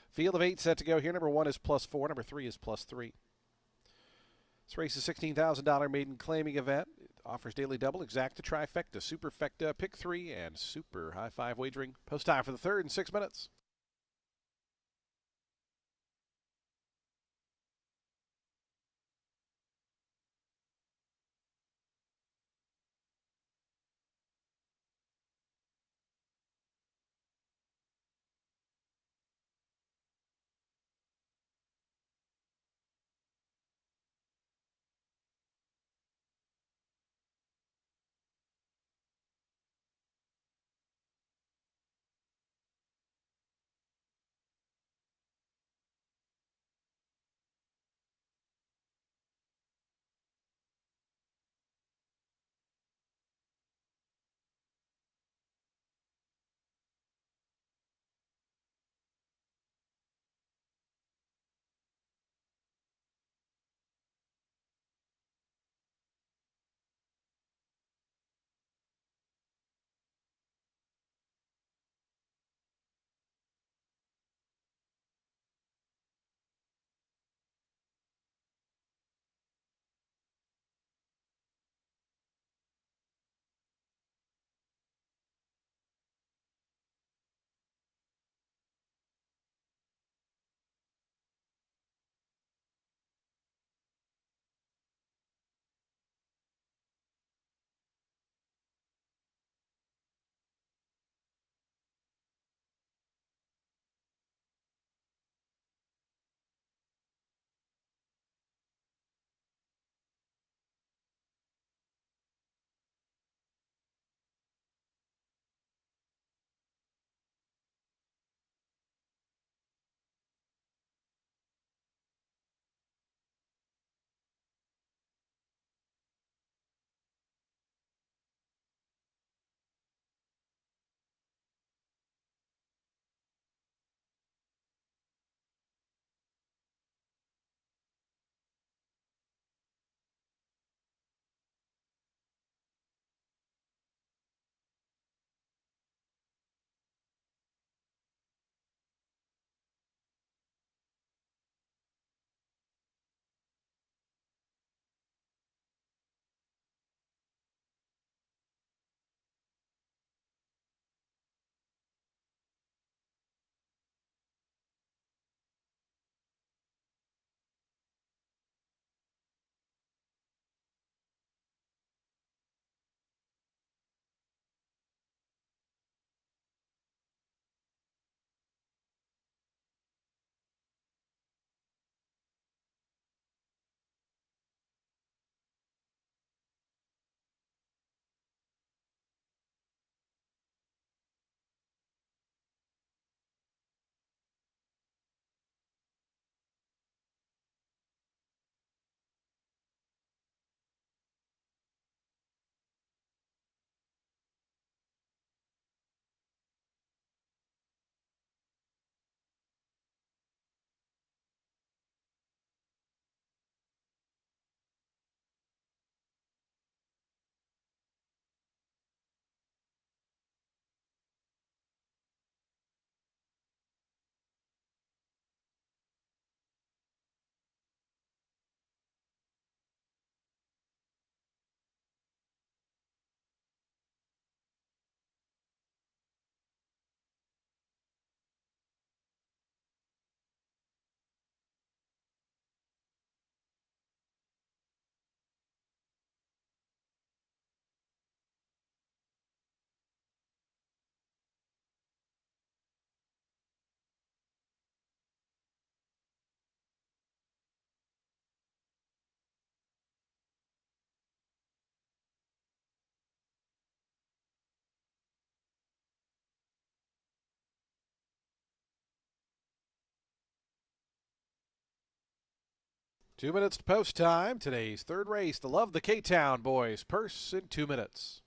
Field of 8 set to go here. Number 1 is +4. Number 3 is +3. This race is $16,000 maiden claiming event. It offers daily double, exacta, trifecta, superfecta, pick 3, and super high 5 wagering. Post time for the third in 6 minutes. Two minutes to post time. Today's third race, the Love the K-Town Boys Purse in 2 minutes.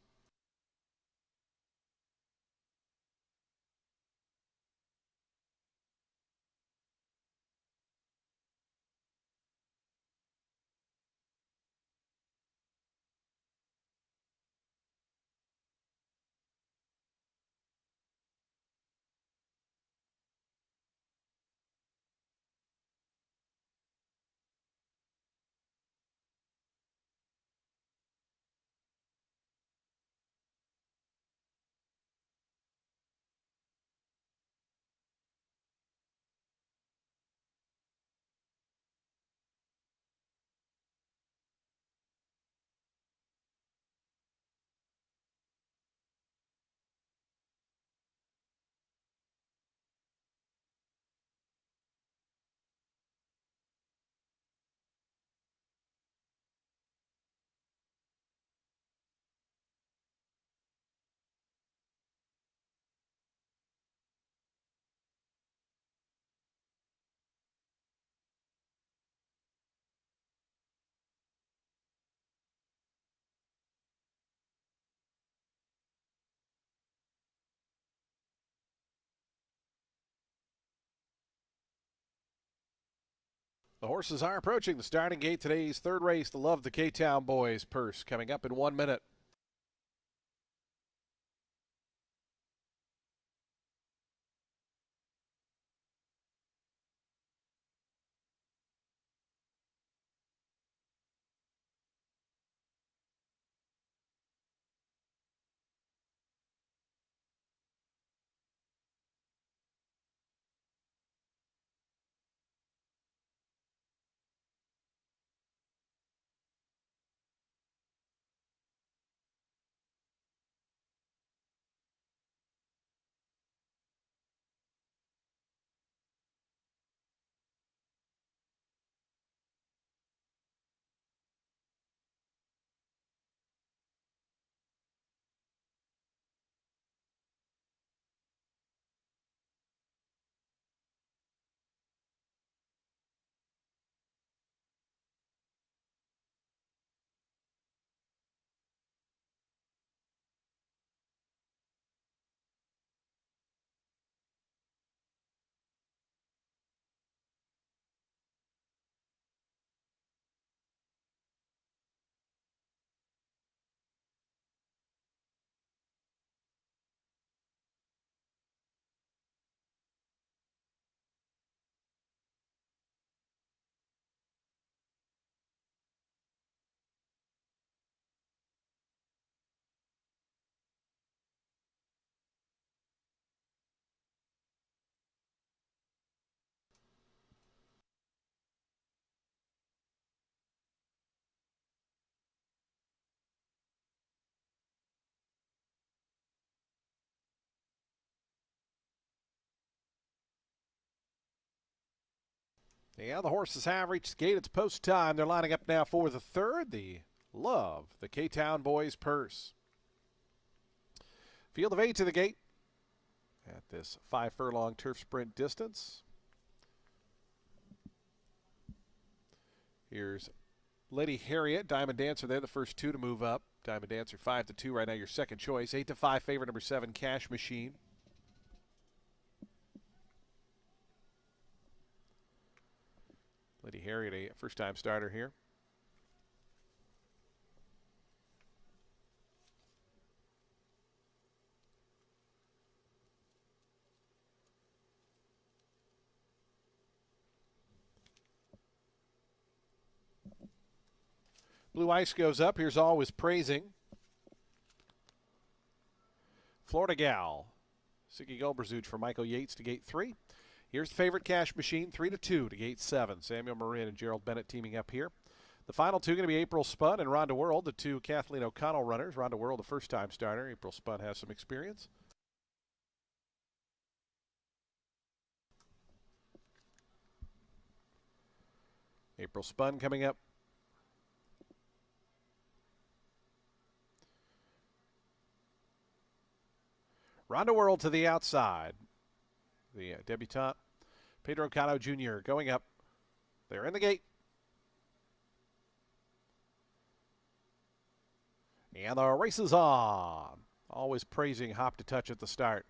The horses are approaching the starting gate. Today's third race, the Love the K-Town Boys Purse, coming up in 1 minute. Yeah, the horses have reached the gate. It's post time. They're lining up now for the third, the Love the K-Town Boys Purse. Field of 8 to the gate at this 5-furlong turf sprint distance. Here's Lady Harriet, Diamond Dancer. They're the first two to move up. Diamond Dancer 5-2 right now, your second choice. 8-5 favorite number 7, Cash Machine. Lady Harriet, a first-time starter here. Blue Ice goes up. Here's Always Praising. Florida Gal. Siggy Gulberzuch for Michael Yates to gate 3. Here's the favorite Cash Machine, 3-2 to gate 7. Samuel Marin and Gerald Bennett teaming up here. The final two going to be April Spun and Rhonda World, the two Kathleen O'Connell runners. Rhonda World, a first-time starter. April Spun has some experience. April Spun coming up. Rhonda World to the outside. The debutante, Pedro Cano Jr. going up. They're in the gate. And the race is on. Always Praising hop to touch at the start.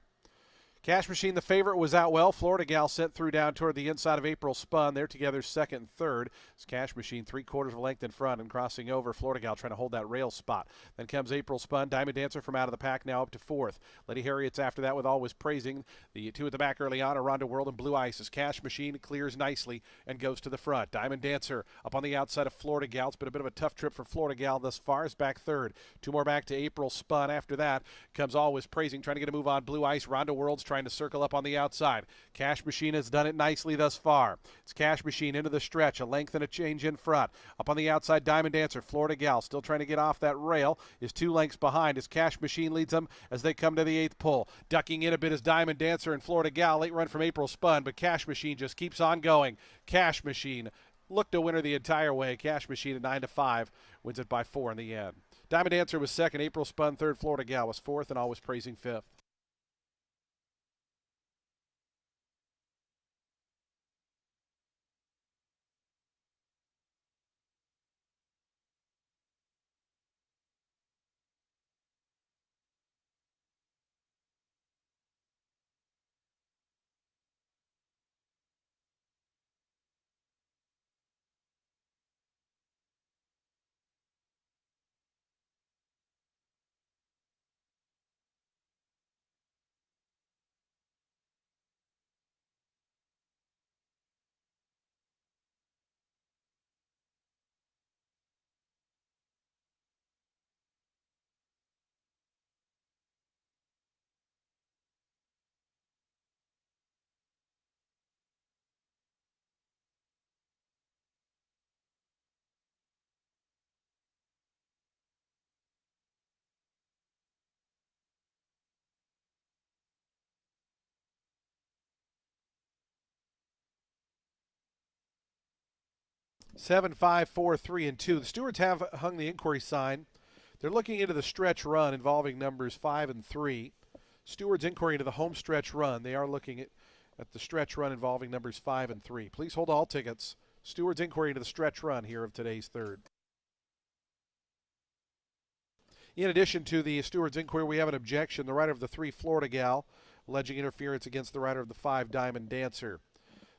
Cash Machine, the favorite, was out well. Florida Gal sent through down toward the inside of April Spun. They're together second and third. It's Cash Machine 3/4 of a length in front and crossing over. Florida Gal trying to hold that rail spot. Then comes April Spun. Diamond Dancer from out of the pack now up to fourth. Lady Harriet's after that with Always Praising. The two at the back early on are Rhonda World and Blue Ice as Cash Machine clears nicely and goes to the front. Diamond Dancer up on the outside of Florida Gal. It's been a bit of a tough trip for Florida Gal thus far. Is back third. Two more back to April Spun. After that comes Always Praising, trying to get a move on Blue Ice. Rhonda World's trying to circle up on the outside. Cash Machine has done it nicely thus far. It's Cash Machine into the stretch, a length and a change in front. Up on the outside, Diamond Dancer, Florida Gal, still trying to get off that rail, is 2 lengths behind as Cash Machine leads them as they come to the 8th pull. Ducking in a bit is Diamond Dancer and Florida Gal, late run from April Spun, but Cash Machine just keeps on going. Cash Machine looked a winner the entire way. Cash Machine at 9-5 wins it by 4 in the end. Diamond Dancer was second, April Spun third, Florida Gal was fourth, and Always Praising fifth. 7, 5, 4, 3, and 2. The Stewards have hung the inquiry sign. They're looking into the stretch run involving numbers 5 and 3. Stewards inquiry into the home stretch run. They are looking at the stretch run involving numbers 5 and 3. Please hold all tickets. Stewards inquiry into the stretch run here of today's third. In addition to the Stewards inquiry, we have an objection. The rider of the 3 Florida Gal alleging interference against the rider of the 5 Diamond Dancer.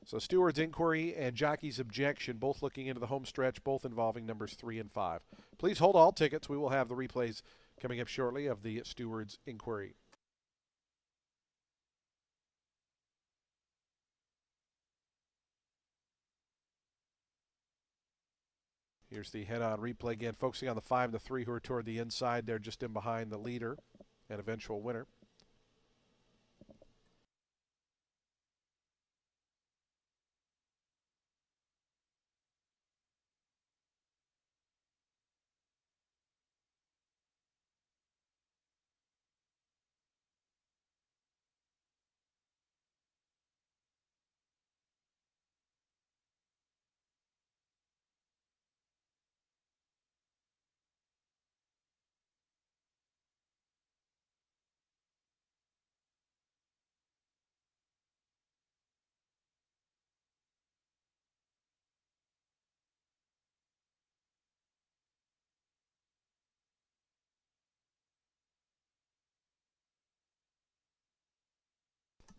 So Stewards inquiry and jockey's objection, both looking into the home stretch, both involving numbers 3 and 5. Please hold all tickets. We will have the replays coming up shortly of the Stewards inquiry. Here's the head-on replay again, focusing on the 5 and the 3 who are toward the inside. They're just in behind the leader and eventual winner.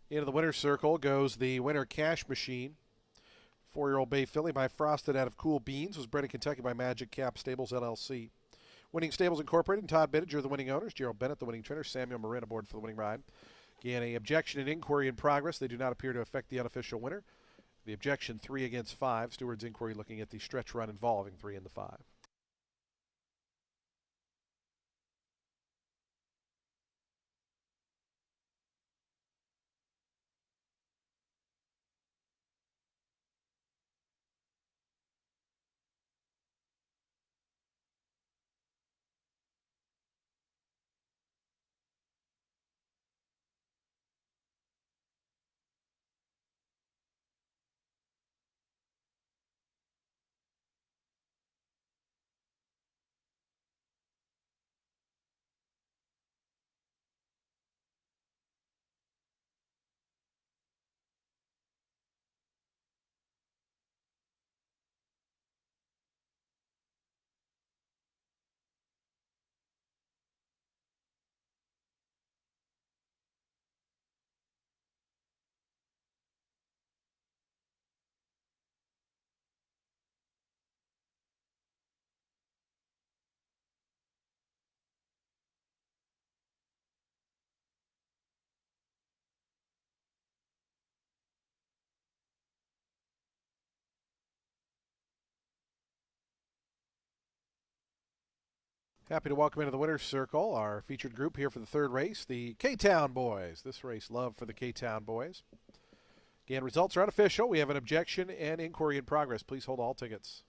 Into the winner's circle goes the winner Cash Machine. 4-year-old Bay Filly by Frosted out of Cool Beans was bred in Kentucky by Magic Cap Stables LLC. Winning Stables Incorporated and Todd Bittinger are the winning owners. Gerald Bennett, the winning trainer. Samuel Marin aboard for the winning ride. Again, an objection and inquiry in progress. They do not appear to affect the unofficial winner. The objection 3 against 5. Stewards inquiry looking at the stretch run involving 3 and the 5. Happy to welcome into the winner's circle our featured group here for the third race, the K-Town Boys. This race, love for the K-Town Boys. Again, results are unofficial. We have an objection and inquiry in progress. Please hold all tickets.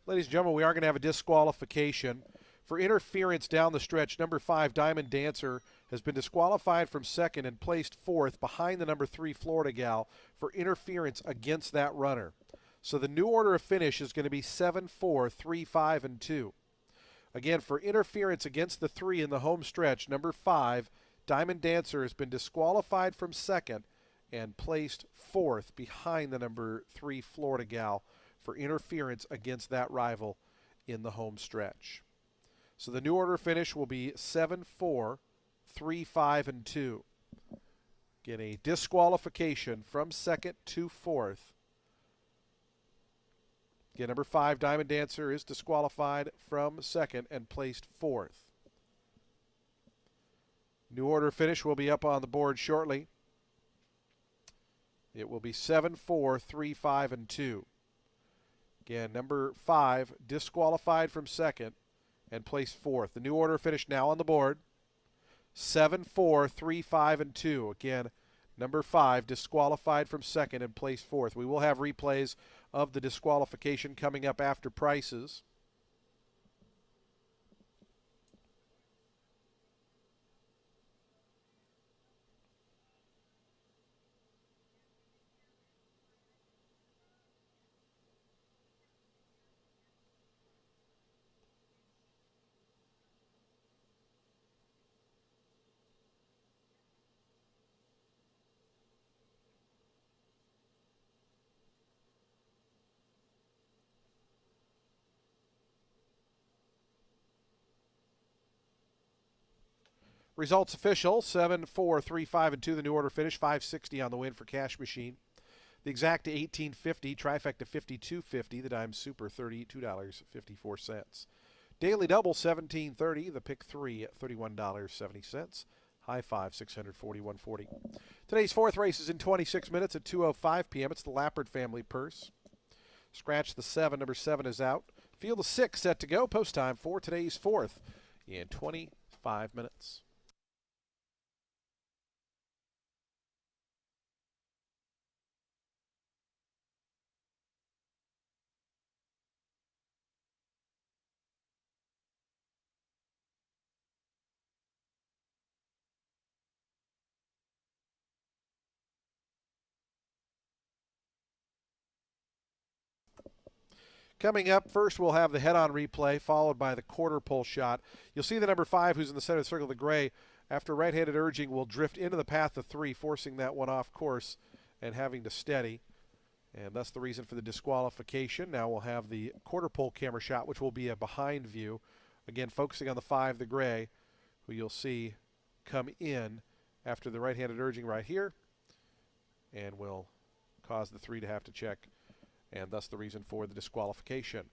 Ladies and gentlemen, we are going to have a disqualification. For interference down the stretch, number 5, Diamond Dancer, has been disqualified from second and placed fourth behind the number 3, Florida Gal, for interference against that runner. So the new order of finish is going to be 7, 4, 3, 5, and 2. Again, for interference against the 3 in the home stretch, number 5, Diamond Dancer, has been disqualified from second and placed fourth behind the number 3, Florida Gal, for interference against that rival in the home stretch. So the new order finish will be 7, 4, 3, 5, and 2. Get a disqualification from second to fourth. Again, number 5, Diamond Dancer, is disqualified from second and placed fourth. New order finish will be up on the board shortly. It will be 7, 4, 3, 5, and 2. Again, number 5, disqualified from second and placed fourth. The new order finish now on the board. 7, 4, 3, 5, and 2. Again, number 5, disqualified from second and placed fourth. We will have replays of the disqualification coming up after prices. Results official: 7, 4, 3, 5, and 2. The new order finish, 560 on the win for Cash Machine. The exacta 18.50, trifecta 52.50. The dime super $32.54. Daily double 17.30. The pick 3 $31.70. High five 641.40. Today's fourth race is in 26 minutes at 2:05 p.m. It's the Lappard family purse. Scratch the 7. Number 7 is out. Field the 6 set to go. Post time for today's fourth in 25 minutes. Coming up, first we'll have the head-on replay, followed by the quarter pole shot. You'll see the number 5, who's in the center of the circle, the gray, after right-handed urging, will drift into the path of 3, forcing that one off course and having to steady. And that's the reason for the disqualification. Now we'll have the quarter pole camera shot, which will be a behind view. Again, focusing on the 5, the gray, who you'll see come in after the right-handed urging right here, and will cause the 3 to have to check, and thus the reason for the disqualification.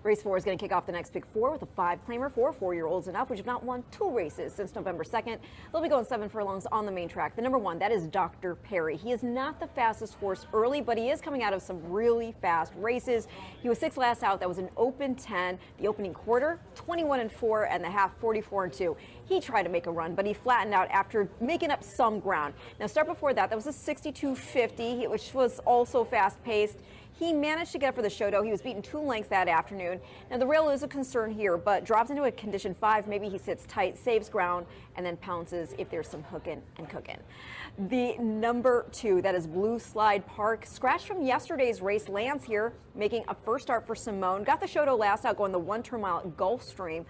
Race 4 is going to kick off the next Pick 4 with a 5-claimer for 4-year-olds and up, which have not won 2 races since November 2nd. They'll be going 7 furlongs on the main track. The number 1, that is Dr. Perry. He is not the fastest horse early, but he is coming out of some really fast races. He was 6th last out. That was an open 10. The opening quarter, 21-4, and the half, 44-2. He tried to make a run, but he flattened out after making up some ground. Now, start before that, that was a 62.50, which was also fast-paced. He managed to get up for the show, though. He was beaten 2 lengths that afternoon. Now, the rail is a concern here, but drops into a condition 5. Maybe he sits tight, saves ground, and then pounces if there's some hooking and cooking. The number 2, that is Blue Slide Park, scratched from yesterday's race, lands here, making a first start for Simone. Got the show last out going the 1-turn mile at Gulfstream.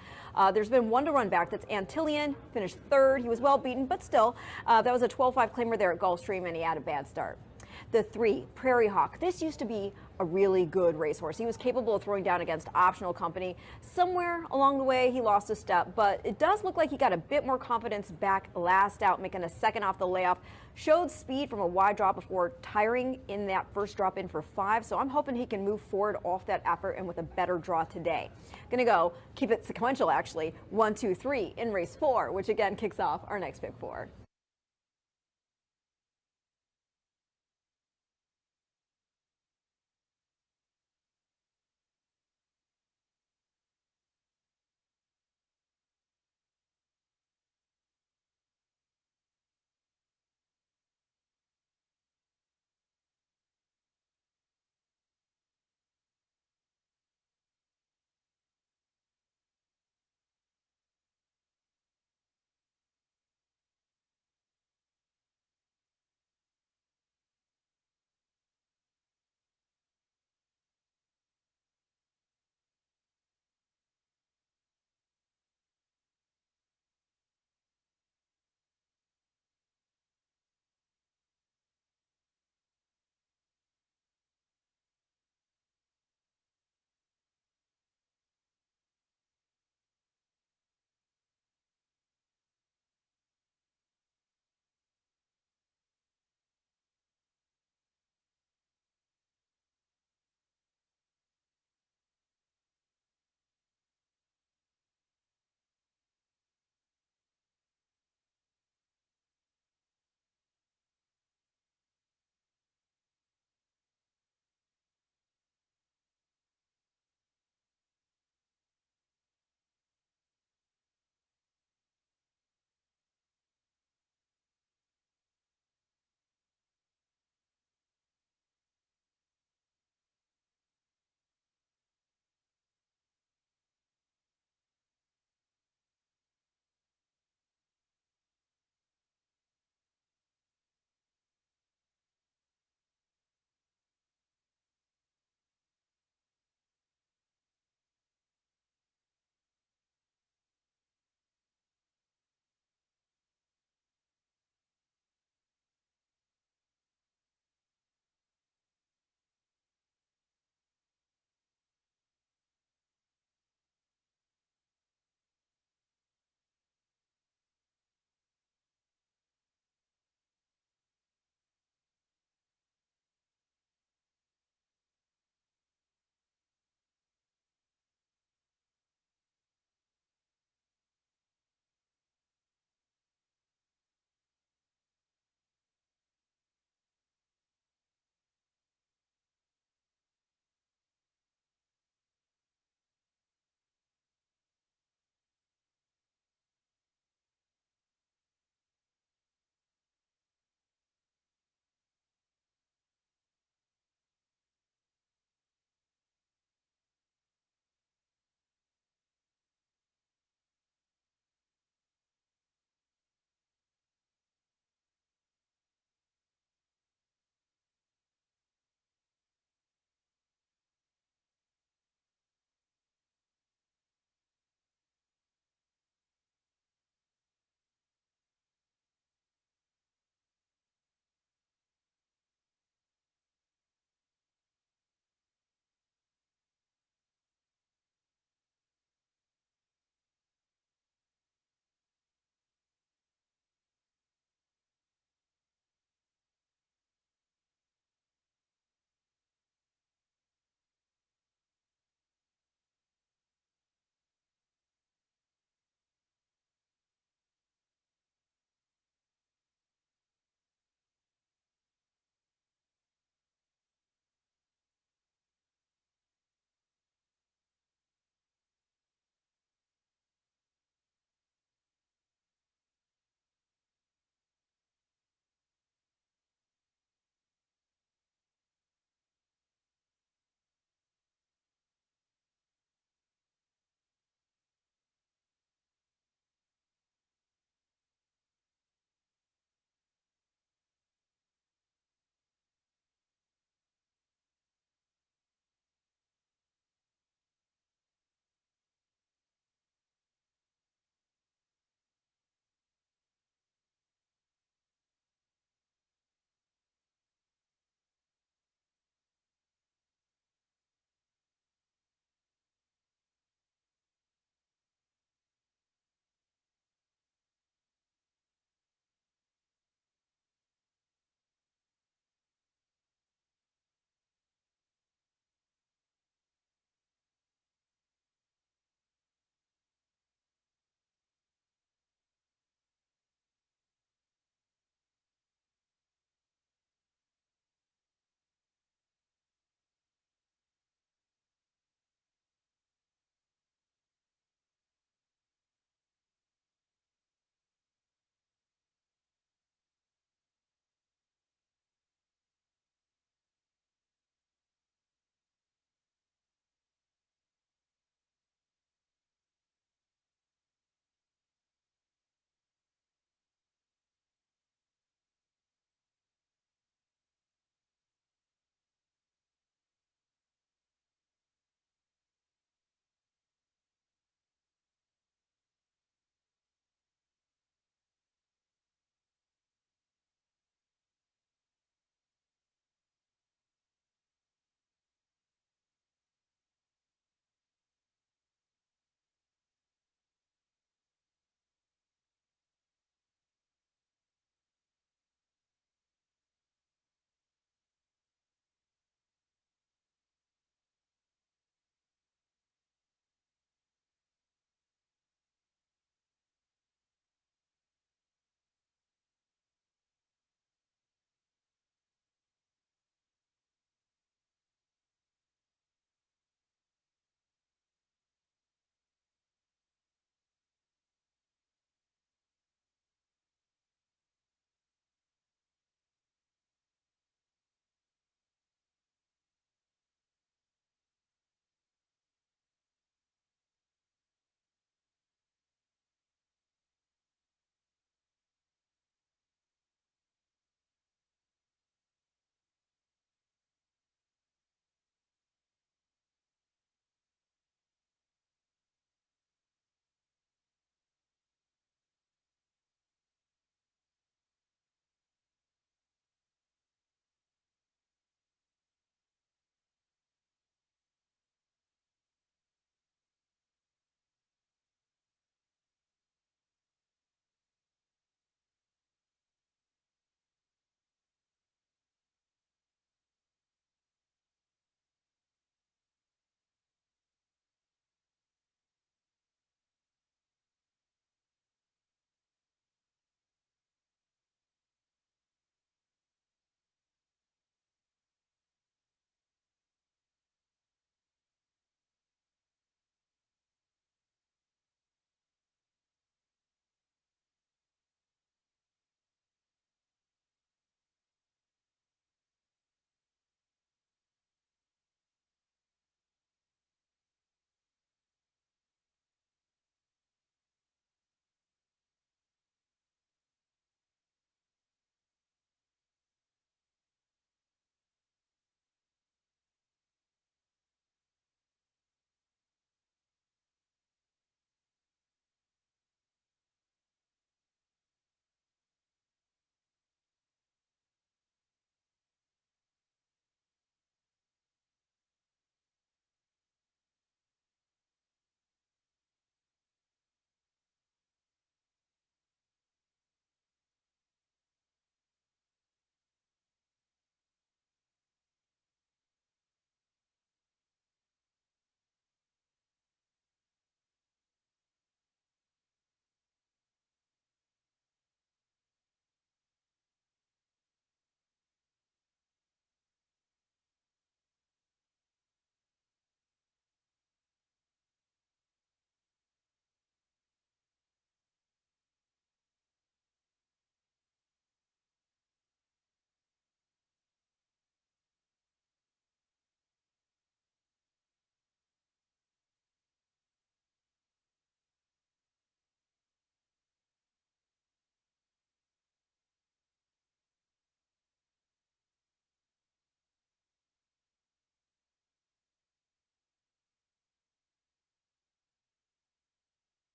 There's been one to run back. That's Antillian, finished 3rd. He was well beaten, but still, that was a 12-5 claimer there at Gulfstream, and he had a bad start. The 3, Prairie Hawk. This used to be a really good racehorse. He was capable of throwing down against optional company. Somewhere along the way, he lost a step, but it does look like he got a bit more confidence back last out, making a 2nd off the layoff. Showed speed from a wide drop before tiring in that first drop in for 5, so I'm hoping he can move forward off that effort and with a better draw today. Gonna go, keep it sequential actually, 1, 2, 3 in race 4, which again kicks off our next Pick 4.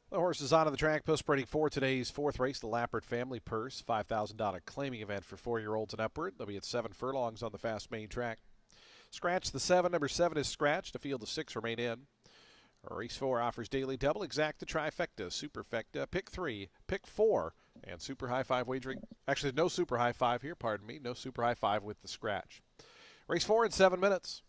The horses onto the track, post spreading for today's fourth race, the Lappert Family Purse, $5,000 claiming event for 4-year-olds and upward. They'll be at 7 furlongs on the fast main track. Scratch the 7. Number 7 is scratched. A field of 6 remain in. Race 4 offers daily double, exacta, trifecta, superfecta, pick 3, pick 4, and super high 5 wagering. Actually, no super high 5 here, pardon me. No super high 5 with the scratch. Race 4 in 7 minutes.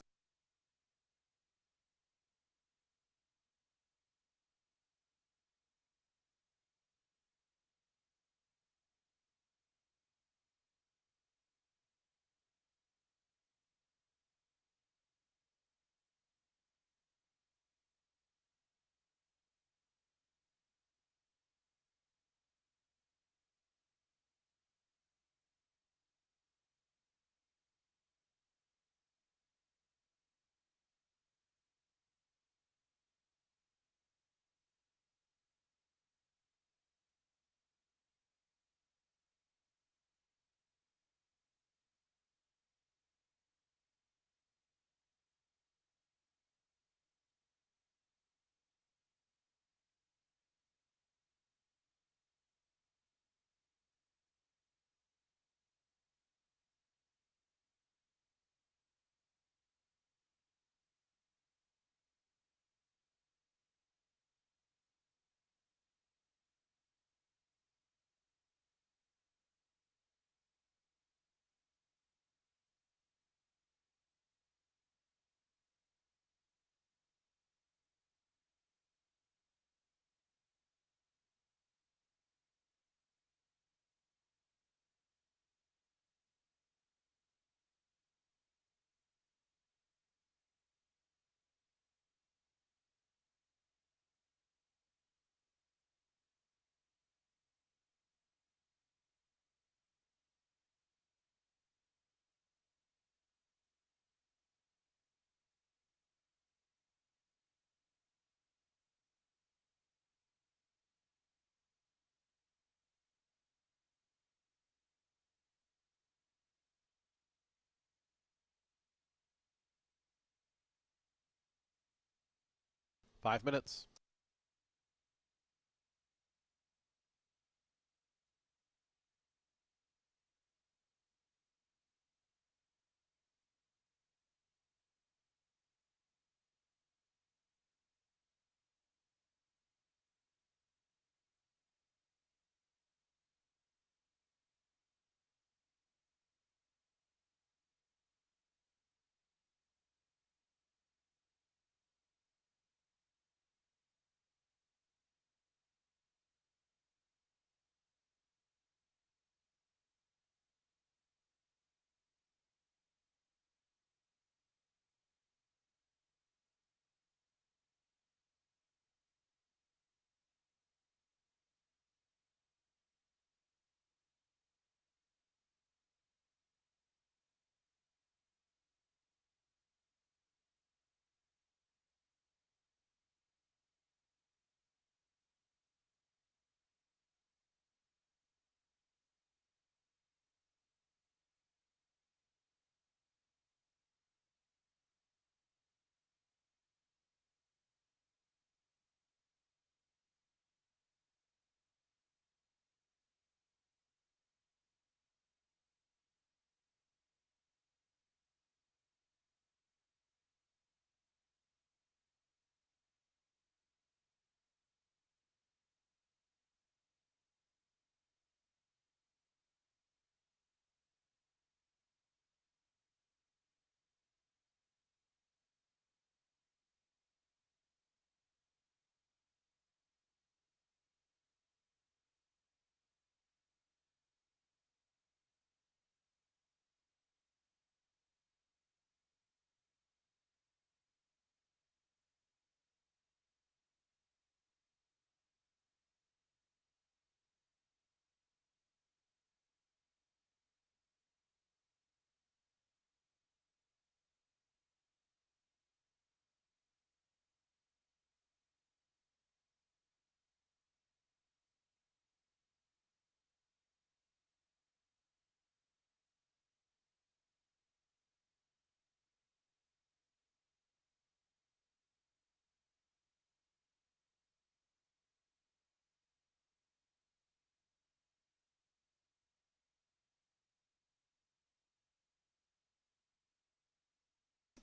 5 minutes.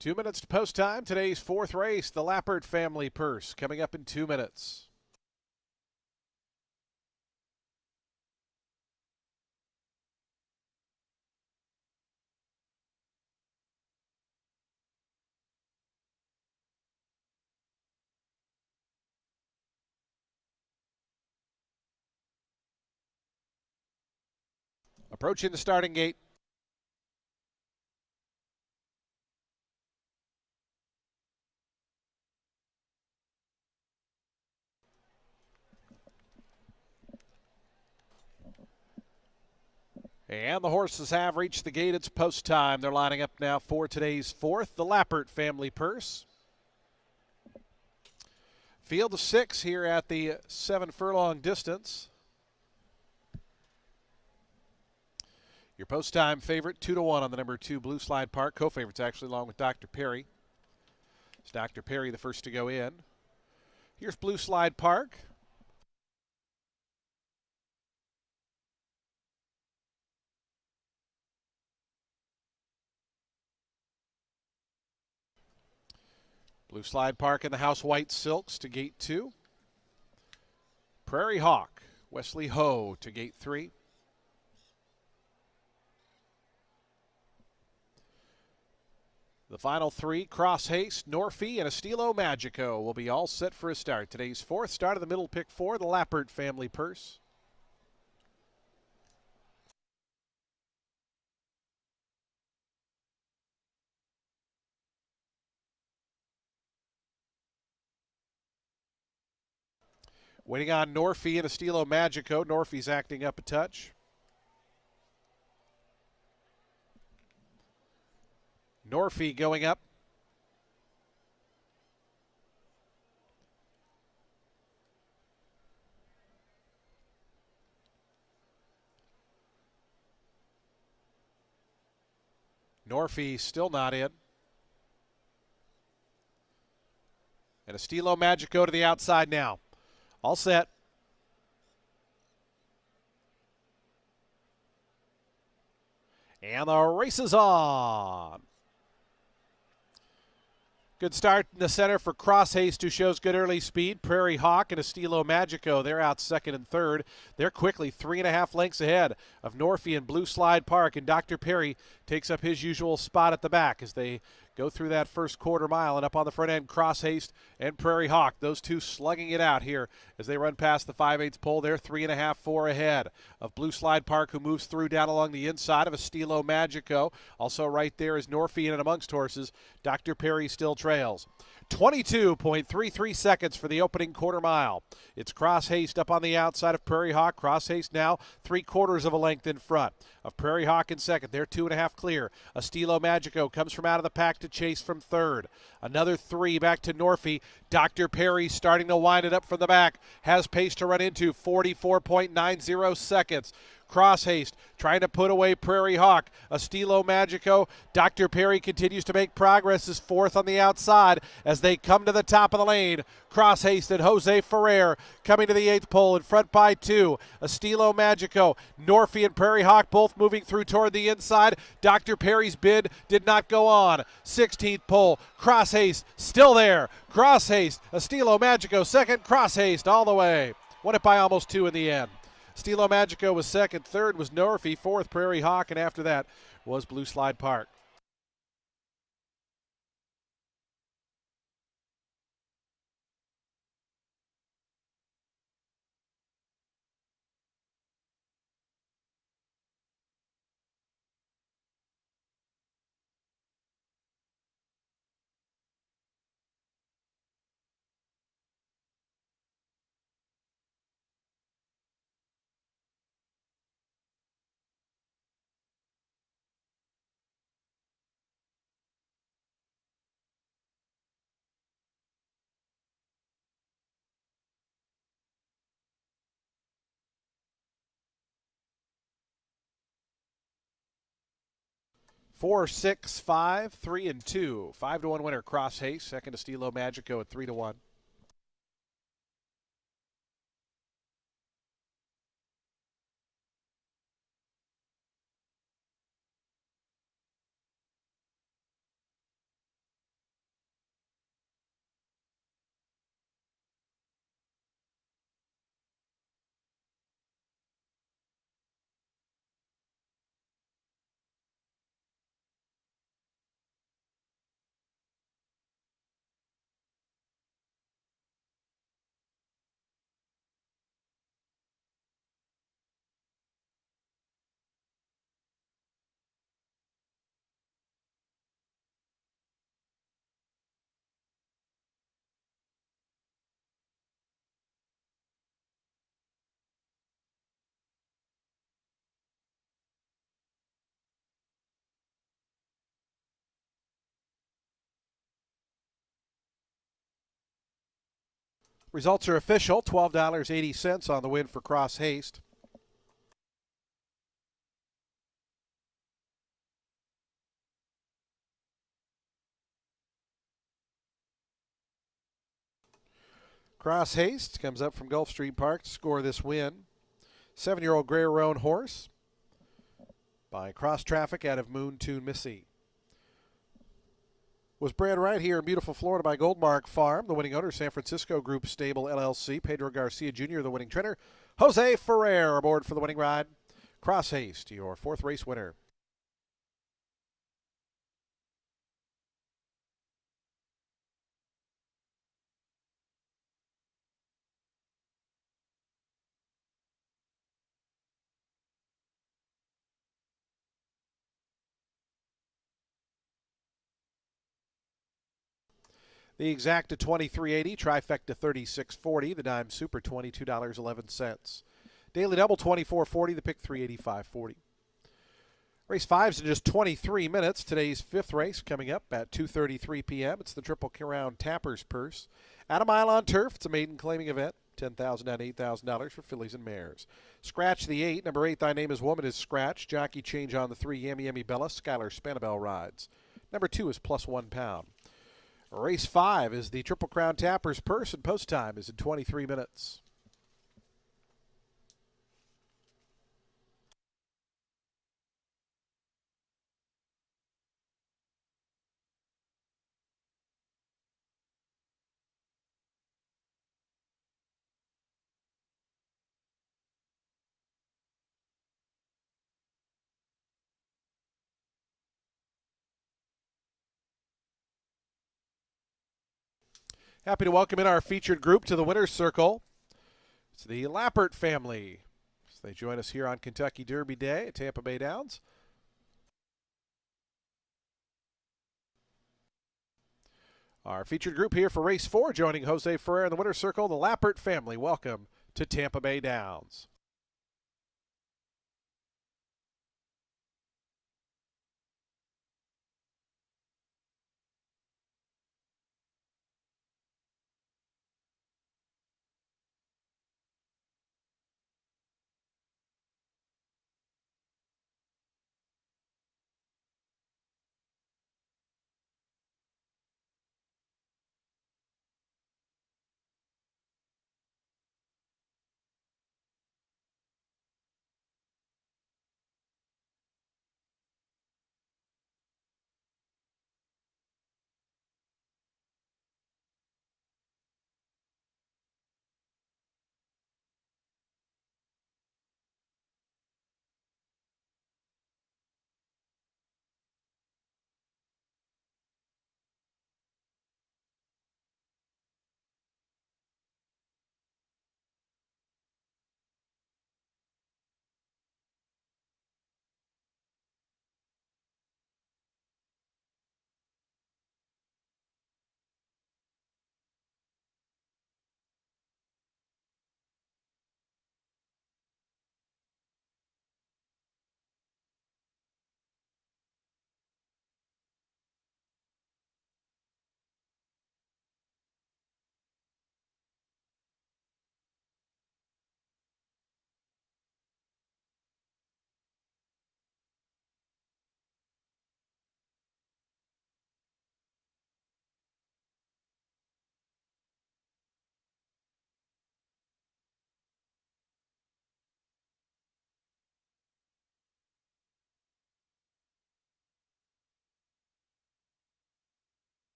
2 minutes to post time. Today's fourth race, the Lappert family purse, coming up in 2 minutes. Approaching the starting gate. And the horses have reached the gate. It's post time. They're lining up now for today's fourth, the Lappert family purse. Field of 6 here at the 7 furlong distance. Your post time favorite, 2-1 on the number 2 Blue Slide Park. Co-favorites actually, along with Dr. Perry. It's Dr. Perry the first to go in. Here's Blue Slide Park. Blue Slide Park in the house white silks to gate 2. Prairie Hawk, Wesley Ho to gate 3. The final 3, Cross Haste, Norfie, and Estilo Magico will be all set for a start. Today's fourth start of the middle pick 4, the Lappert family purse. Waiting on Norfie and Estilo Magico. Norfie's acting up a touch. Norfie going up. Norfie still not in. And Estilo Magico to the outside now. All set. And the race is on. Good start in the center for Cross Haste, who shows good early speed. Prairie Hawk and Estilo Magico, they're out second and third. They're quickly 3.5 lengths ahead of Norfie and Blue Slide Park, and Dr. Perry takes up his usual spot at the back as they go through that first quarter mile. And up on the front end, Cross Haste and Prairie Hawk, those two slugging it out here as they run past the 5/8 pole. They're 3.5, 4 ahead of Blue Slide Park, who moves through down along the inside of Estilo Magico. Also right there is Norfie, and amongst horses, Dr. Perry still trails. 22.33 seconds for the opening quarter mile. It's Cross Haste up on the outside of Prairie Hawk. Cross Haste now 3/4 of a length in front of Prairie Hawk in second. They're 2.5 clear. Estilo Magico comes from out of the pack to chase from third. Another 3 back to Norfie. Dr. Perry starting to wind it up from the back. Has pace to run into 44.90 seconds. Cross Haste trying to put away Prairie Hawk. Estilo Magico. Dr. Perry continues to make progress, is fourth on the outside as they come to the top of the lane. Cross Haste and Jose Ferrer coming to the 8th pole in front by 2. Estilo Magico, Norfie and Prairie Hawk both moving through toward the inside. Dr. Perry's bid did not go on. 16th pole, Cross Haste still there. Cross Haste, Estilo Magico second, Cross Haste all the way. Won it by almost 2 in the end. Estilo Magico was second, third was Norfie, fourth Prairie Hawk, and after that was Blue Slide Park. Four, 6, 5, 3, and 2. 5-1 winner, Cross Haste. Second, Estilo Magico at 3-1. Results are official. $12.80 on the win for Cross Haste. Cross Haste comes up from Gulfstream Park to score this win. 7-year-old Grey Roan horse by Cross Traffic out of Moon Tune Missy. Was bred right here in beautiful Florida by Goldmark Farm. The winning owner, San Francisco Group Stable LLC. Pedro Garcia Jr., the winning trainer. Jose Ferrer aboard for the winning ride. Cross Haste, your 4th race winner. The exacta $23.80, trifecta $36.40, the dime super $22.11. Daily double $24.40, the pick $385.40. Race 5's in just 23 minutes. Today's 5th race coming up at 2:33 p.m. It's the Triple Crown Tapper's Purse. At a mile on turf, it's a maiden claiming event. $10,000 down, $8,000 for fillies and mares. Scratch the 8. Number 8, Thy Name is Woman is scratched. Jockey change on the 3, Yammy Yammy Bella. Skylar Spanabel rides. Number 2 is plus £1. Race 5 is the Triple Crown Tapper's Purse, and post time is in 23 minutes. Happy to welcome in our featured group to the winner's circle. It's the Lappert family. So they join us here on Kentucky Derby Day at Tampa Bay Downs. Our featured group here for race 4, joining Jose Ferrer in the winner's circle, the Lappert family. Welcome to Tampa Bay Downs.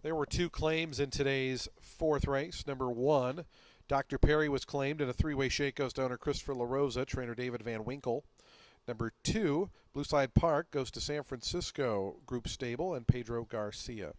There were two claims in today's fourth race. Number one, Dr. Perry was claimed in a three-way shake goes to owner Christopher LaRosa, trainer David Van Winkle. Number two, Blueside Park goes to San Francisco Group Stable and Pedro Garcia.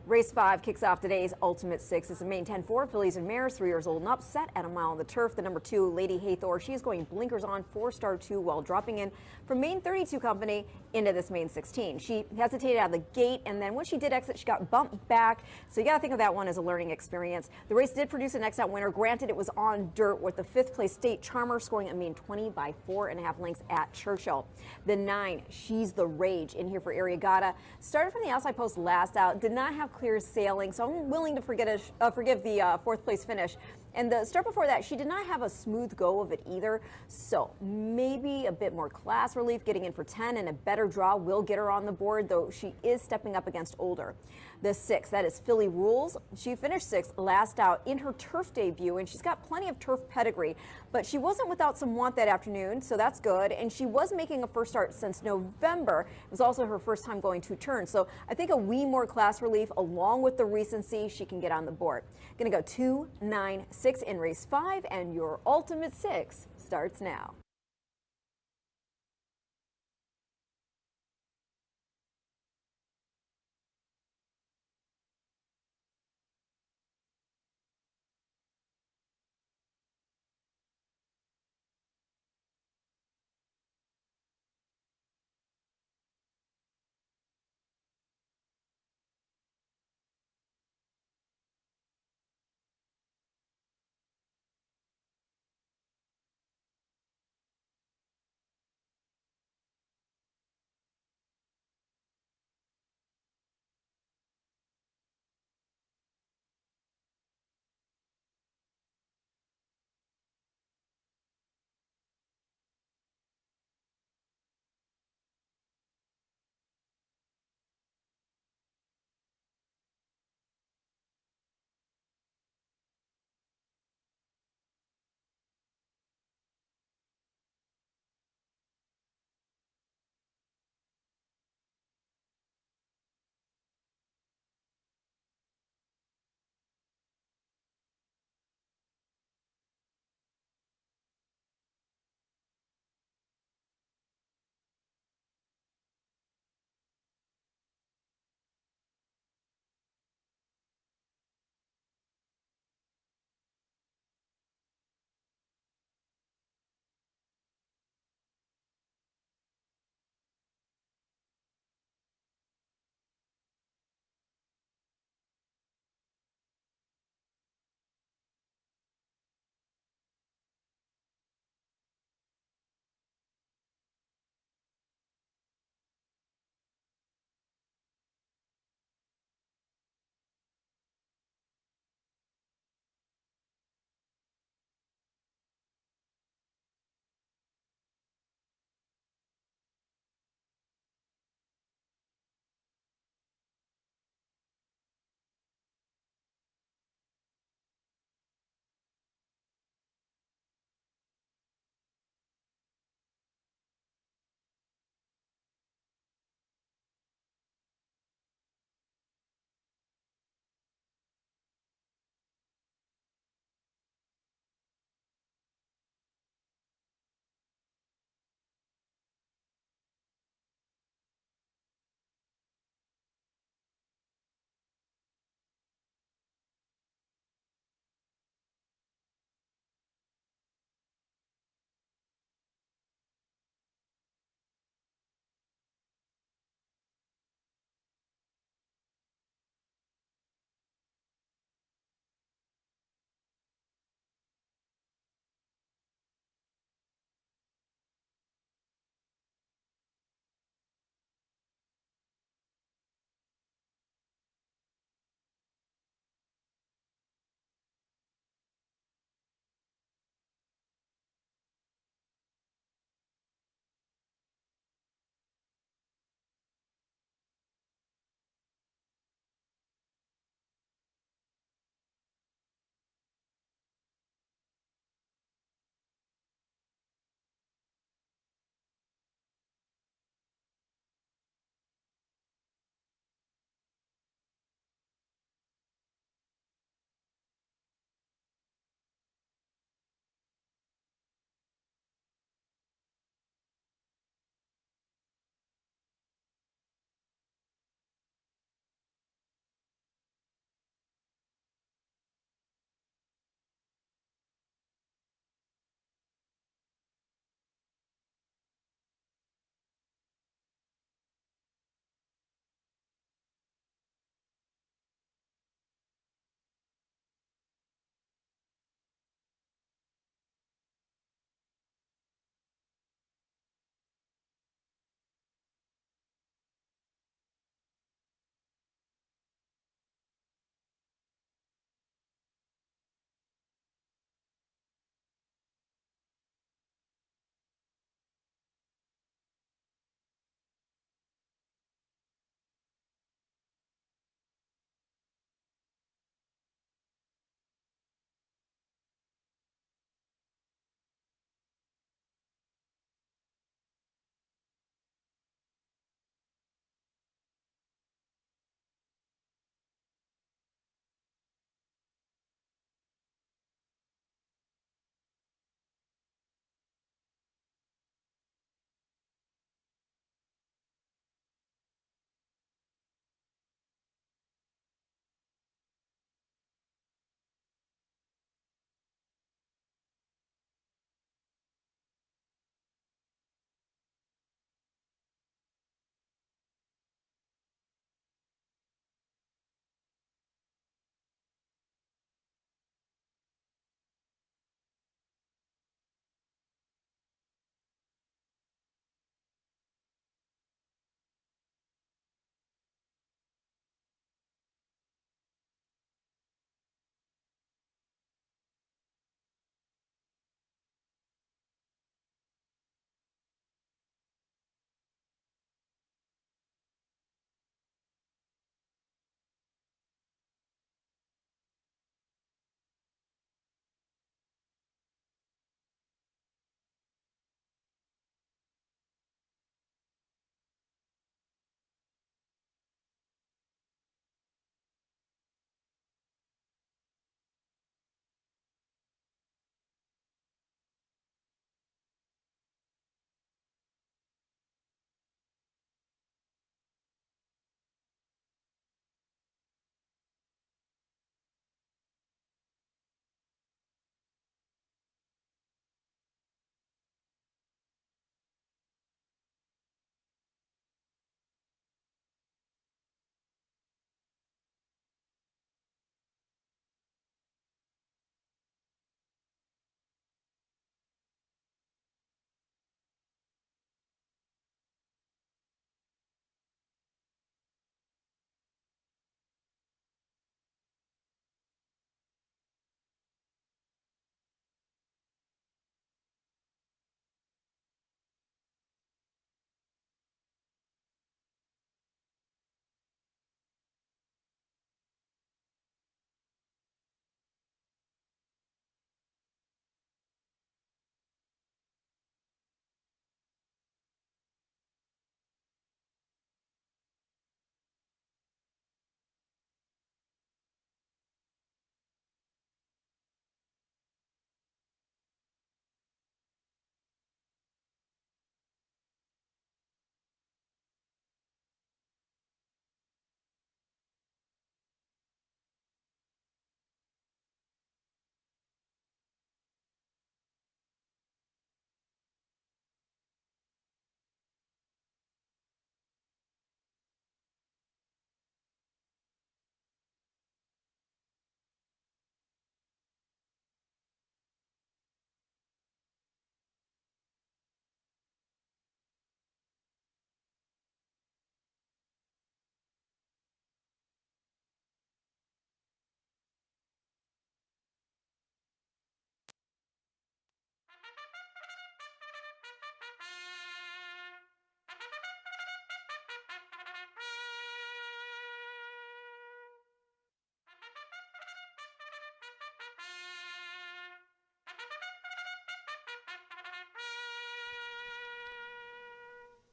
Race 5 kicks off today's Ultimate Six. It's a main 10-4, fillies and mares, 3 years old and up, set at a mile on the turf. The number 2, Lady Hathor, she's going blinkers on, 4-star 2, while dropping in from main 32 company into this main 16. She hesitated out of the gate, and then when she did exit, she got bumped back. So you got to think of that one as a learning experience. The race did produce an next-out winner. Granted, it was on dirt, with the 5th place State Charmer scoring a mean 20 by 4.5 lengths at Churchill. The 9, She's the Rage, in here for Ariagata. Started from the outside post last out, did not have clear sailing, so I'm willing to forgive the 4th place finish. And the start before that, she did not have a smooth go of it either, so maybe a bit more class relief getting in for 10, and a better draw will get her on the board, though she is stepping up against older. The 6, that is Philly Rules. She finished 6th last out in her turf debut, and she's got plenty of turf pedigree, but she wasn't without some want that afternoon, so that's good. And she was making a first start since November. It was also her first time going 2 turns, so I think a wee more class relief along with the recency, she can get on the board. Gonna go 2, 9, 6 in race 5, and your Ultimate Six starts now.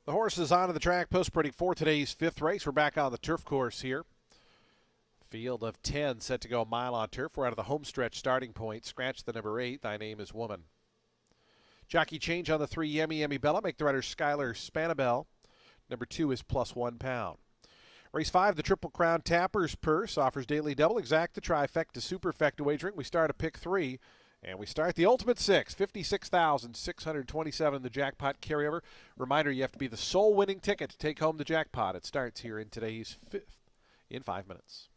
The horses onto the track, post-printing for today's fifth race. We're back on the turf course here. Field of 10 set to go a mile on turf. We're out of the home stretch starting point. Scratch the number 8. Thy name is Woman. Jockey change on the 3, Yummy Yummy Bella. Make the rider Skylar Spanabel. Number 2 is plus £1. Race 5, the Triple Crown Tapper's Purse offers daily double, exacta, trifecta, superfecta wagering. We start at pick 3. And we start the Ultimate 6, 56,627 the jackpot carryover. Reminder, you have to be the sole winning ticket to take home the jackpot. It starts here in today's fifth in 5 minutes.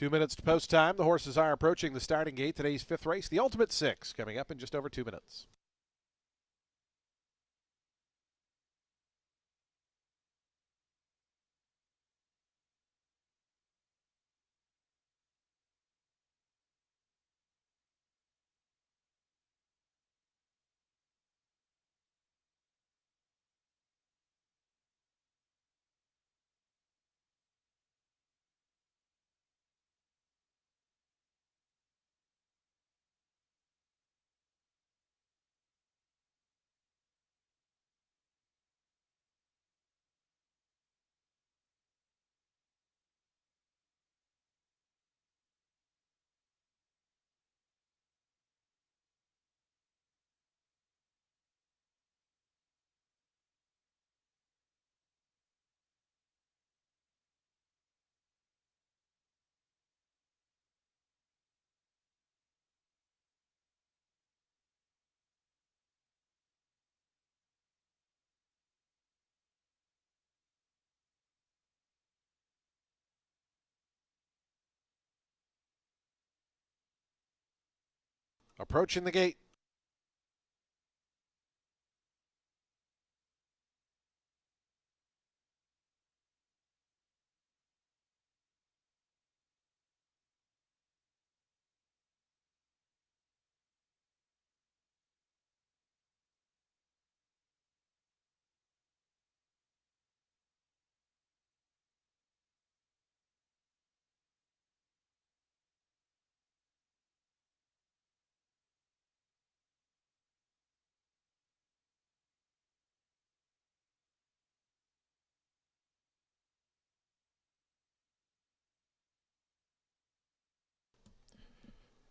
Two minutes to post time. The horses are approaching the starting gate. Today's fifth race, the Ultimate 6, coming up in just over 2 minutes. Approaching the gate.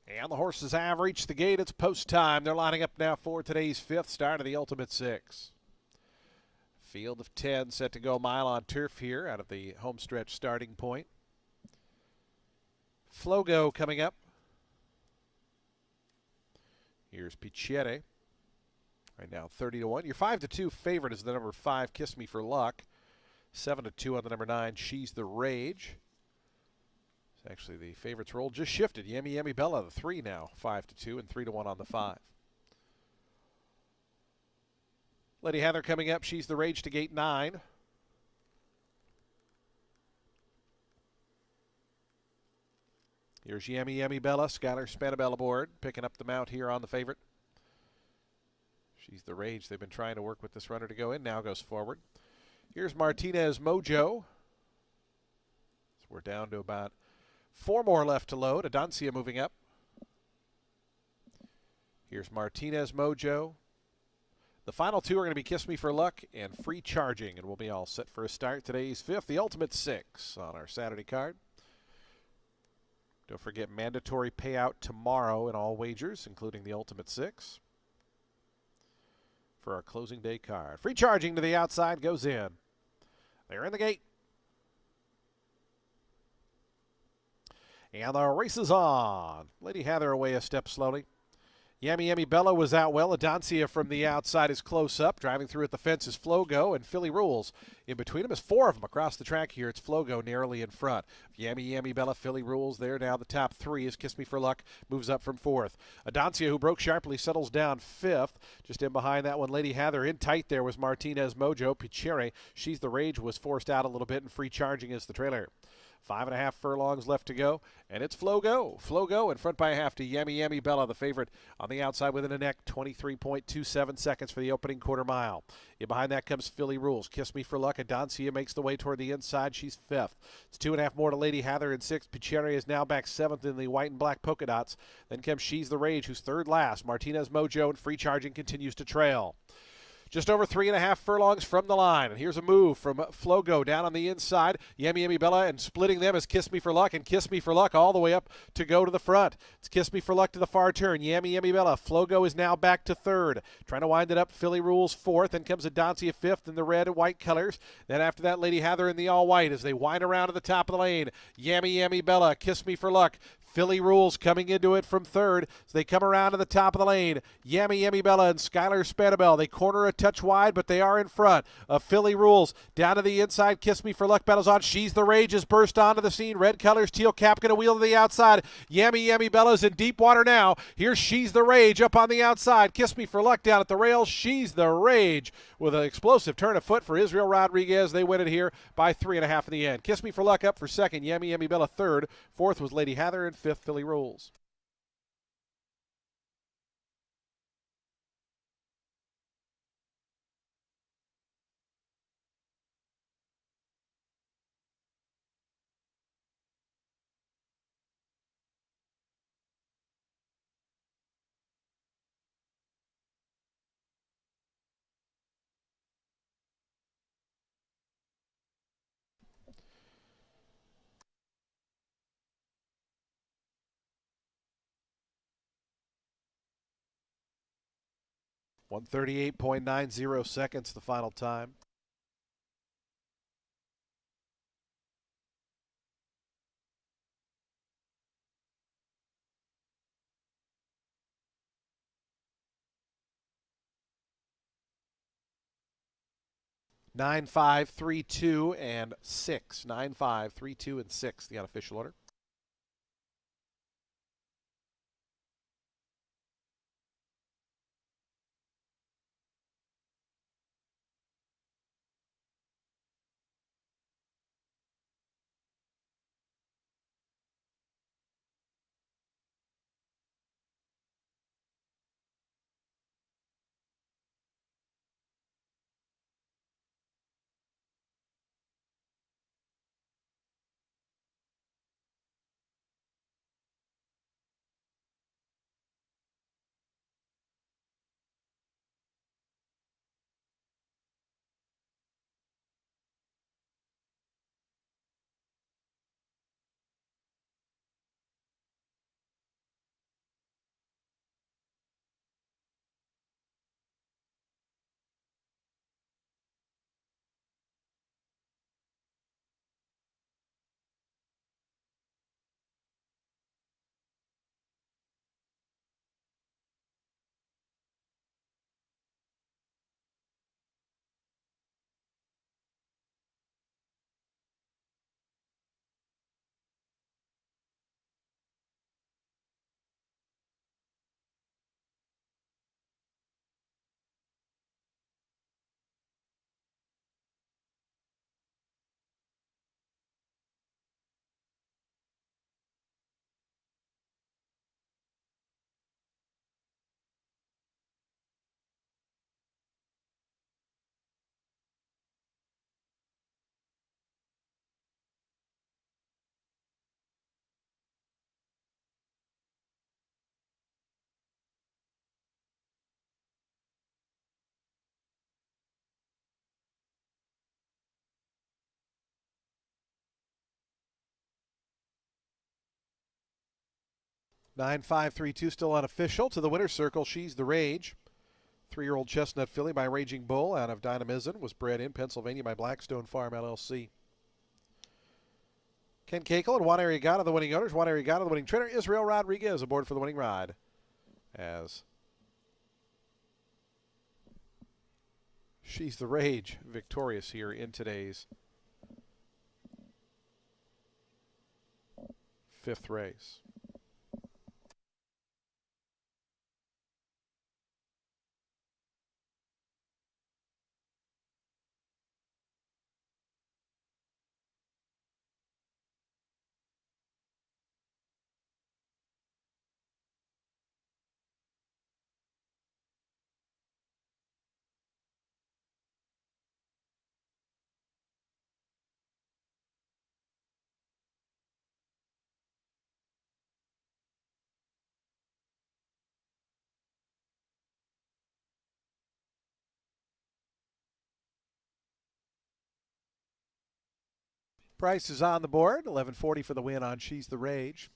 And the horses have reached the gate. It's post time. They're lining up now for today's fifth start of the Ultimate Six. Field of 10 set to go a mile on turf here out of the homestretch starting point. Flogo coming up. Here's Pichiere. Right now 30-1. Your 5-2 favorite is the number 5, Kiss Me for Luck. 7-2 on the number 9, She's the Rage. It's actually the favorites roll just shifted. Yummy Yummy Bella, the 3 now, 5-2 and 3-1 on the 5. Lady Heather coming up. She's the Rage to gate 9. Here's Yummy Yummy Bella. Skylar Spanabel aboard, picking up the mount here on the favorite. She's the Rage. They've been trying to work with this runner to go in. Now goes forward. Here's Martinez Mojo. So we're down to about 4 more left to load. Adancia moving up. Here's Martinez Mojo. The final 2 are going to be Kiss Me for Luck and Free Charging, and we'll be all set for a start. Today's 5th, the Ultimate 6 on our Saturday card. Don't forget, mandatory payout tomorrow in all wagers, including the Ultimate 6. For our closing day card. Free Charging to the outside, goes in. They're in the gate. And the race is on. Lady Heather away a step slowly. Yummy Yummy Bella was out well. Adancia from the outside is close up. Driving through at the fence is Flogo, and Philly Rules. In between them is 4 of them across the track here. It's Flogo narrowly in front. Yummy Yummy Bella, Philly Rules there. Now the top 3 is Kiss Me for Luck. Moves up from 4th. Adancia, who broke sharply, settles down 5th. Just in behind that one, Lady Heather. In tight there was Martinez Mojo. Pichiere, She's the Rage, was forced out a little bit, and Free Charging is the trailer. 5.5 furlongs left to go, and it's Flogo. Flogo in front by a half to Yummy Yummy Bella, the favorite on the outside within a neck. 23.27 seconds for the opening quarter mile. In behind that comes Philly Rules. Kiss Me for Luck. Adancia makes the way toward the inside. She's 5th. It's 2.5 more to Lady Heather in 6th. Pichiere is now back 7th in the white and black polka dots. Then comes She's the Rage, who's 3rd last. Martinez Mojo and Free Charging continues to trail. Just over 3.5 furlongs from the line. And here's a move from Flogo down on the inside. Yummy Yummy Bella, and splitting them is Kiss Me for Luck, and Kiss Me for Luck all the way up to go to the front. It's Kiss Me for Luck to the far turn. Yummy Yummy Bella. Flogo is now back to 3rd. Trying to wind it up. Philly Rules 4th. Then comes Adancia 5th in the red and white colors. Then after that, Lady Heather in the all white as they wind around to the top of the lane. Yummy Yummy Bella. Kiss Me for Luck. Philly Rules coming into it from 3rd as they come around to the top of the lane. Yummy Yummy Bella and Skylar Spanabel. They corner a touch wide, but they are in front of Philly Rules. Down to the inside, Kiss Me for Luck battles on. She's the Rage has burst onto the scene. Red colors, teal cap, going to wheel to the outside. Yummy Yummy Bella's in deep water now. Here's She's the Rage up on the outside. Kiss Me for Luck down at the rails. She's the Rage with an explosive turn of foot for Israel Rodriguez. They win it here by 3.5 in the end. Kiss Me for Luck up for 2nd. Yummy Yummy Bella 3rd. 4th was Lady Heather, and 5th Philly Rules. (138.90 seconds the final time. Nine, 5, 3, 2, and 6. 9, 5, 3, 2, and 6, the unofficial order. 9-5-3-2 still unofficial. To the winner's circle, She's the Rage. 3-year-old chestnut filly by Raging Bull out of Dynamism was bred in Pennsylvania by Blackstone Farm LLC. Ken Kakel and Juan Arriagada, the winning owners. Juan Arriagada, the winning trainer. Israel Rodriguez aboard for the winning ride. As She's the Rage victorious here in today's 5th race. Price is on the board. 11:40 for the win on She's the Rage.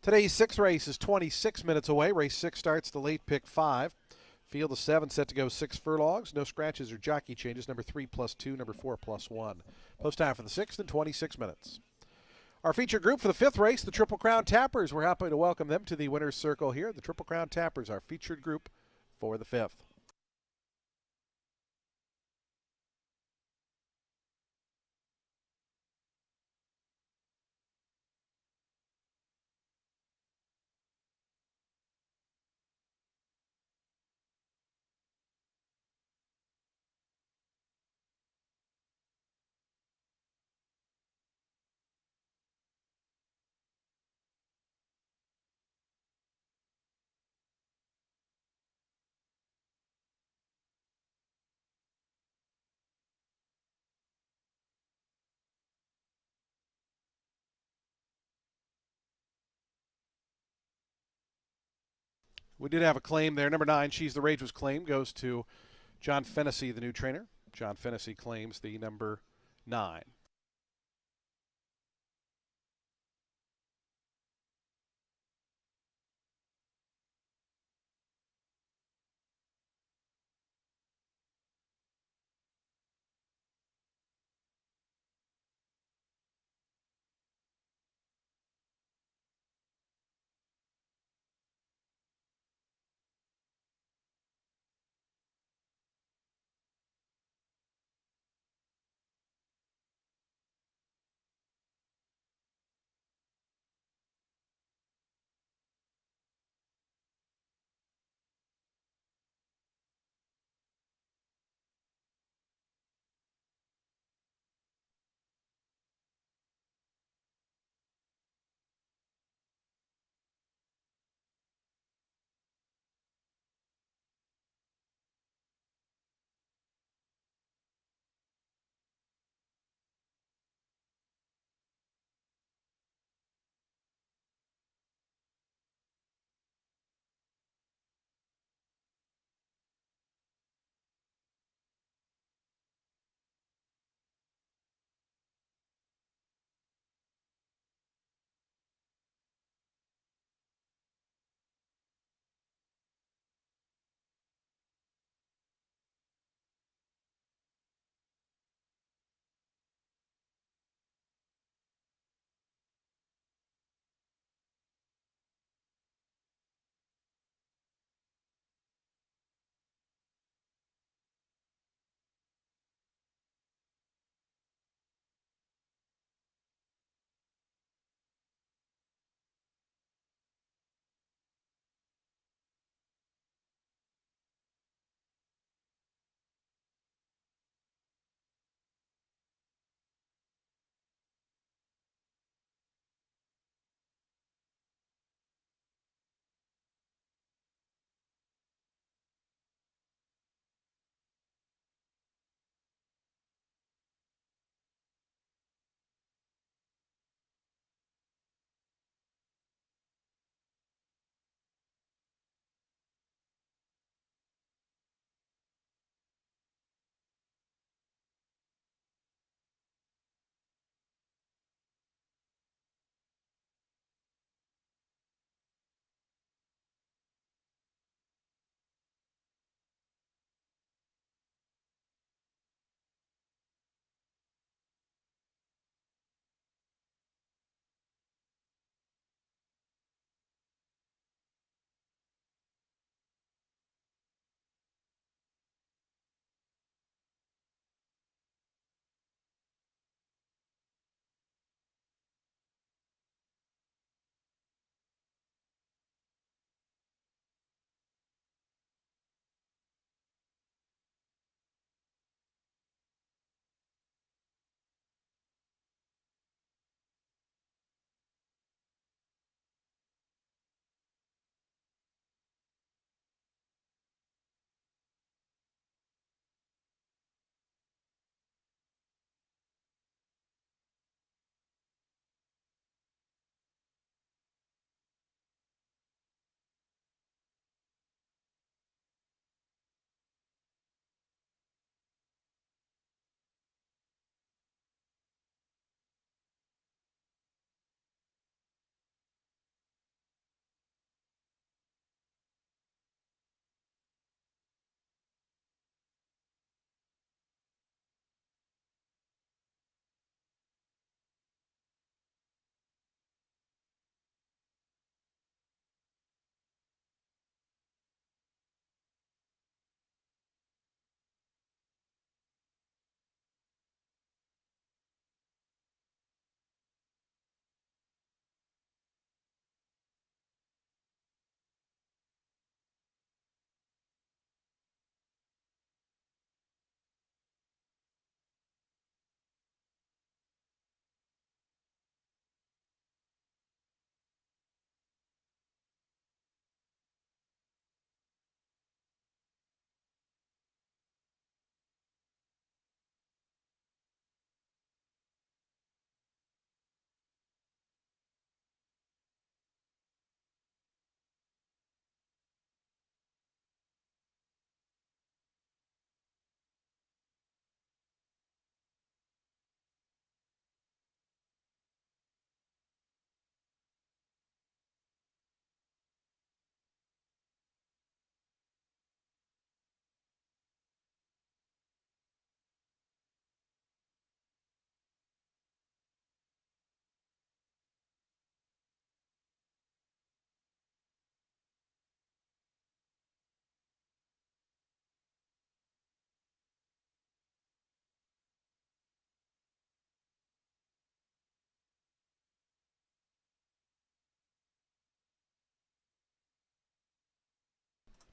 Today's 6th race is 26 minutes away. Race 6 starts the late pick 5. Field of 7 set to go 6 furlongs. No scratches or jockey changes. Number 3 plus 2, number 4 plus 1. Post time for the 6th in 26 minutes. Our feature group for the 5th race, the Triple Crown Tappers. We're happy to welcome them to the winner's circle here. The Triple Crown Tappers, our featured group for the 5th. We did have a claim there. Number 9, She's the Rage was claimed. Goes to John Fennessy, the new trainer. John Fennessy claims the number 9.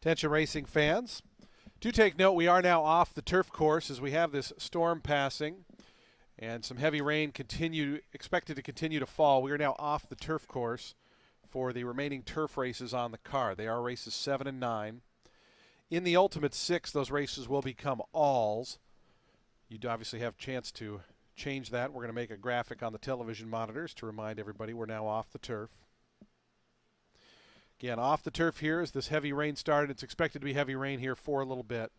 Attention racing fans. Do take note, we are now off the turf course as we have this storm passing and some heavy rain expected to continue to fall. We are now off the turf course for the remaining turf races on the card. They are races 7 and 9. In the Ultimate 6, those races will become alls. You do obviously have a chance to change that. We're going to make a graphic on the television monitors to remind everybody we're now off the turf. Again, off the turf here as this heavy rain started. It's expected to be heavy rain here for a little bit.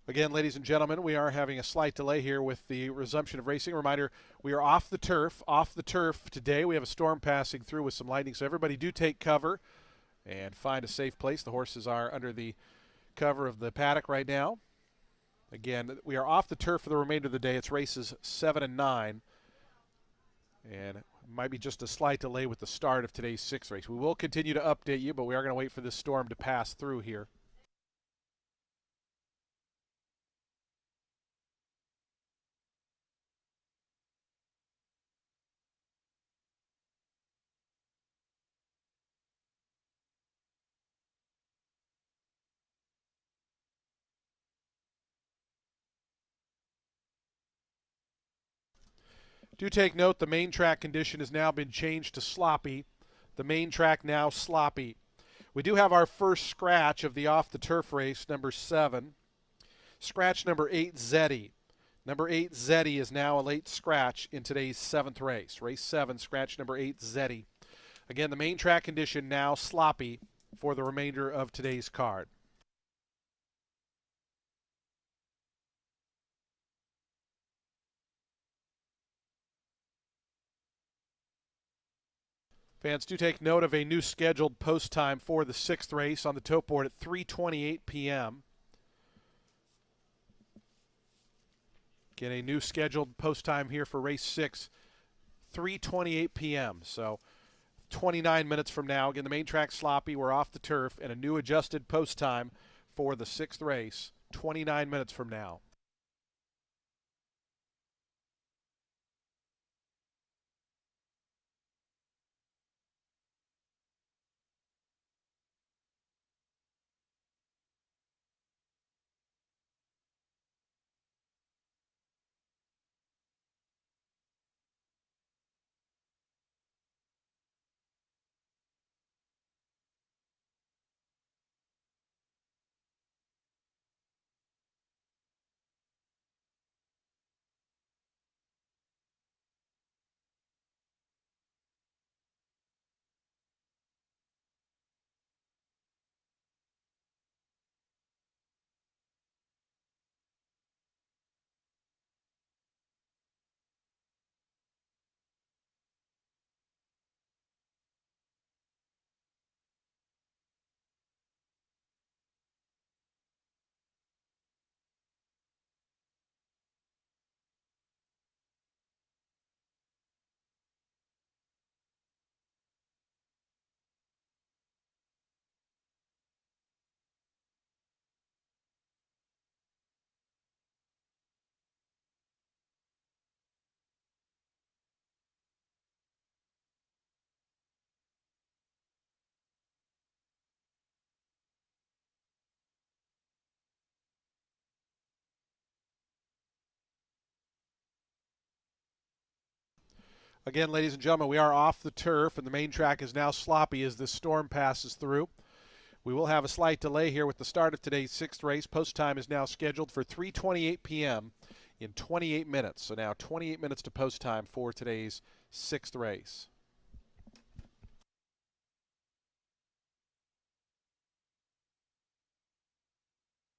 Again, ladies and gentlemen, we are having a slight delay here with the resumption of racing. Reminder, we are off the turf. Off the turf today. We have a storm passing through with some lightning, so everybody do take cover and find a safe place. The horses are under the cover of the paddock right now. Again, we are off the turf for the remainder of the day. It's races 7 and 9. And it might be just a slight delay with the start of today's 6th race. We will continue to update you, but we are going to wait for this storm to pass through here. Do take note the main track condition has now been changed to sloppy. The main track now sloppy. We do have our first scratch of the off the turf race, number 7. Scratch number 8, Zeddy. Number 8, Zeddy is now a late scratch in today's 7th race. Race 7, scratch number 8, Zeddy. Again, the main track condition now sloppy for the remainder of today's card. Fans, do take note of a new scheduled post time for the 6th race on the tote board at 3:28 p.m. Get a new scheduled post time here for race 6, 3:28 p.m. So 29 minutes from now. Again, the main track sloppy. We're off the turf, and a new adjusted post time for the 6th race, 29 minutes from now. Again, ladies and gentlemen, we are off the turf, and the main track is now sloppy as this storm passes through. We will have a slight delay here with the start of today's 6th race. Post time is now scheduled for 3:28 p.m. in 28 minutes. So now 28 minutes to post time for today's 6th race.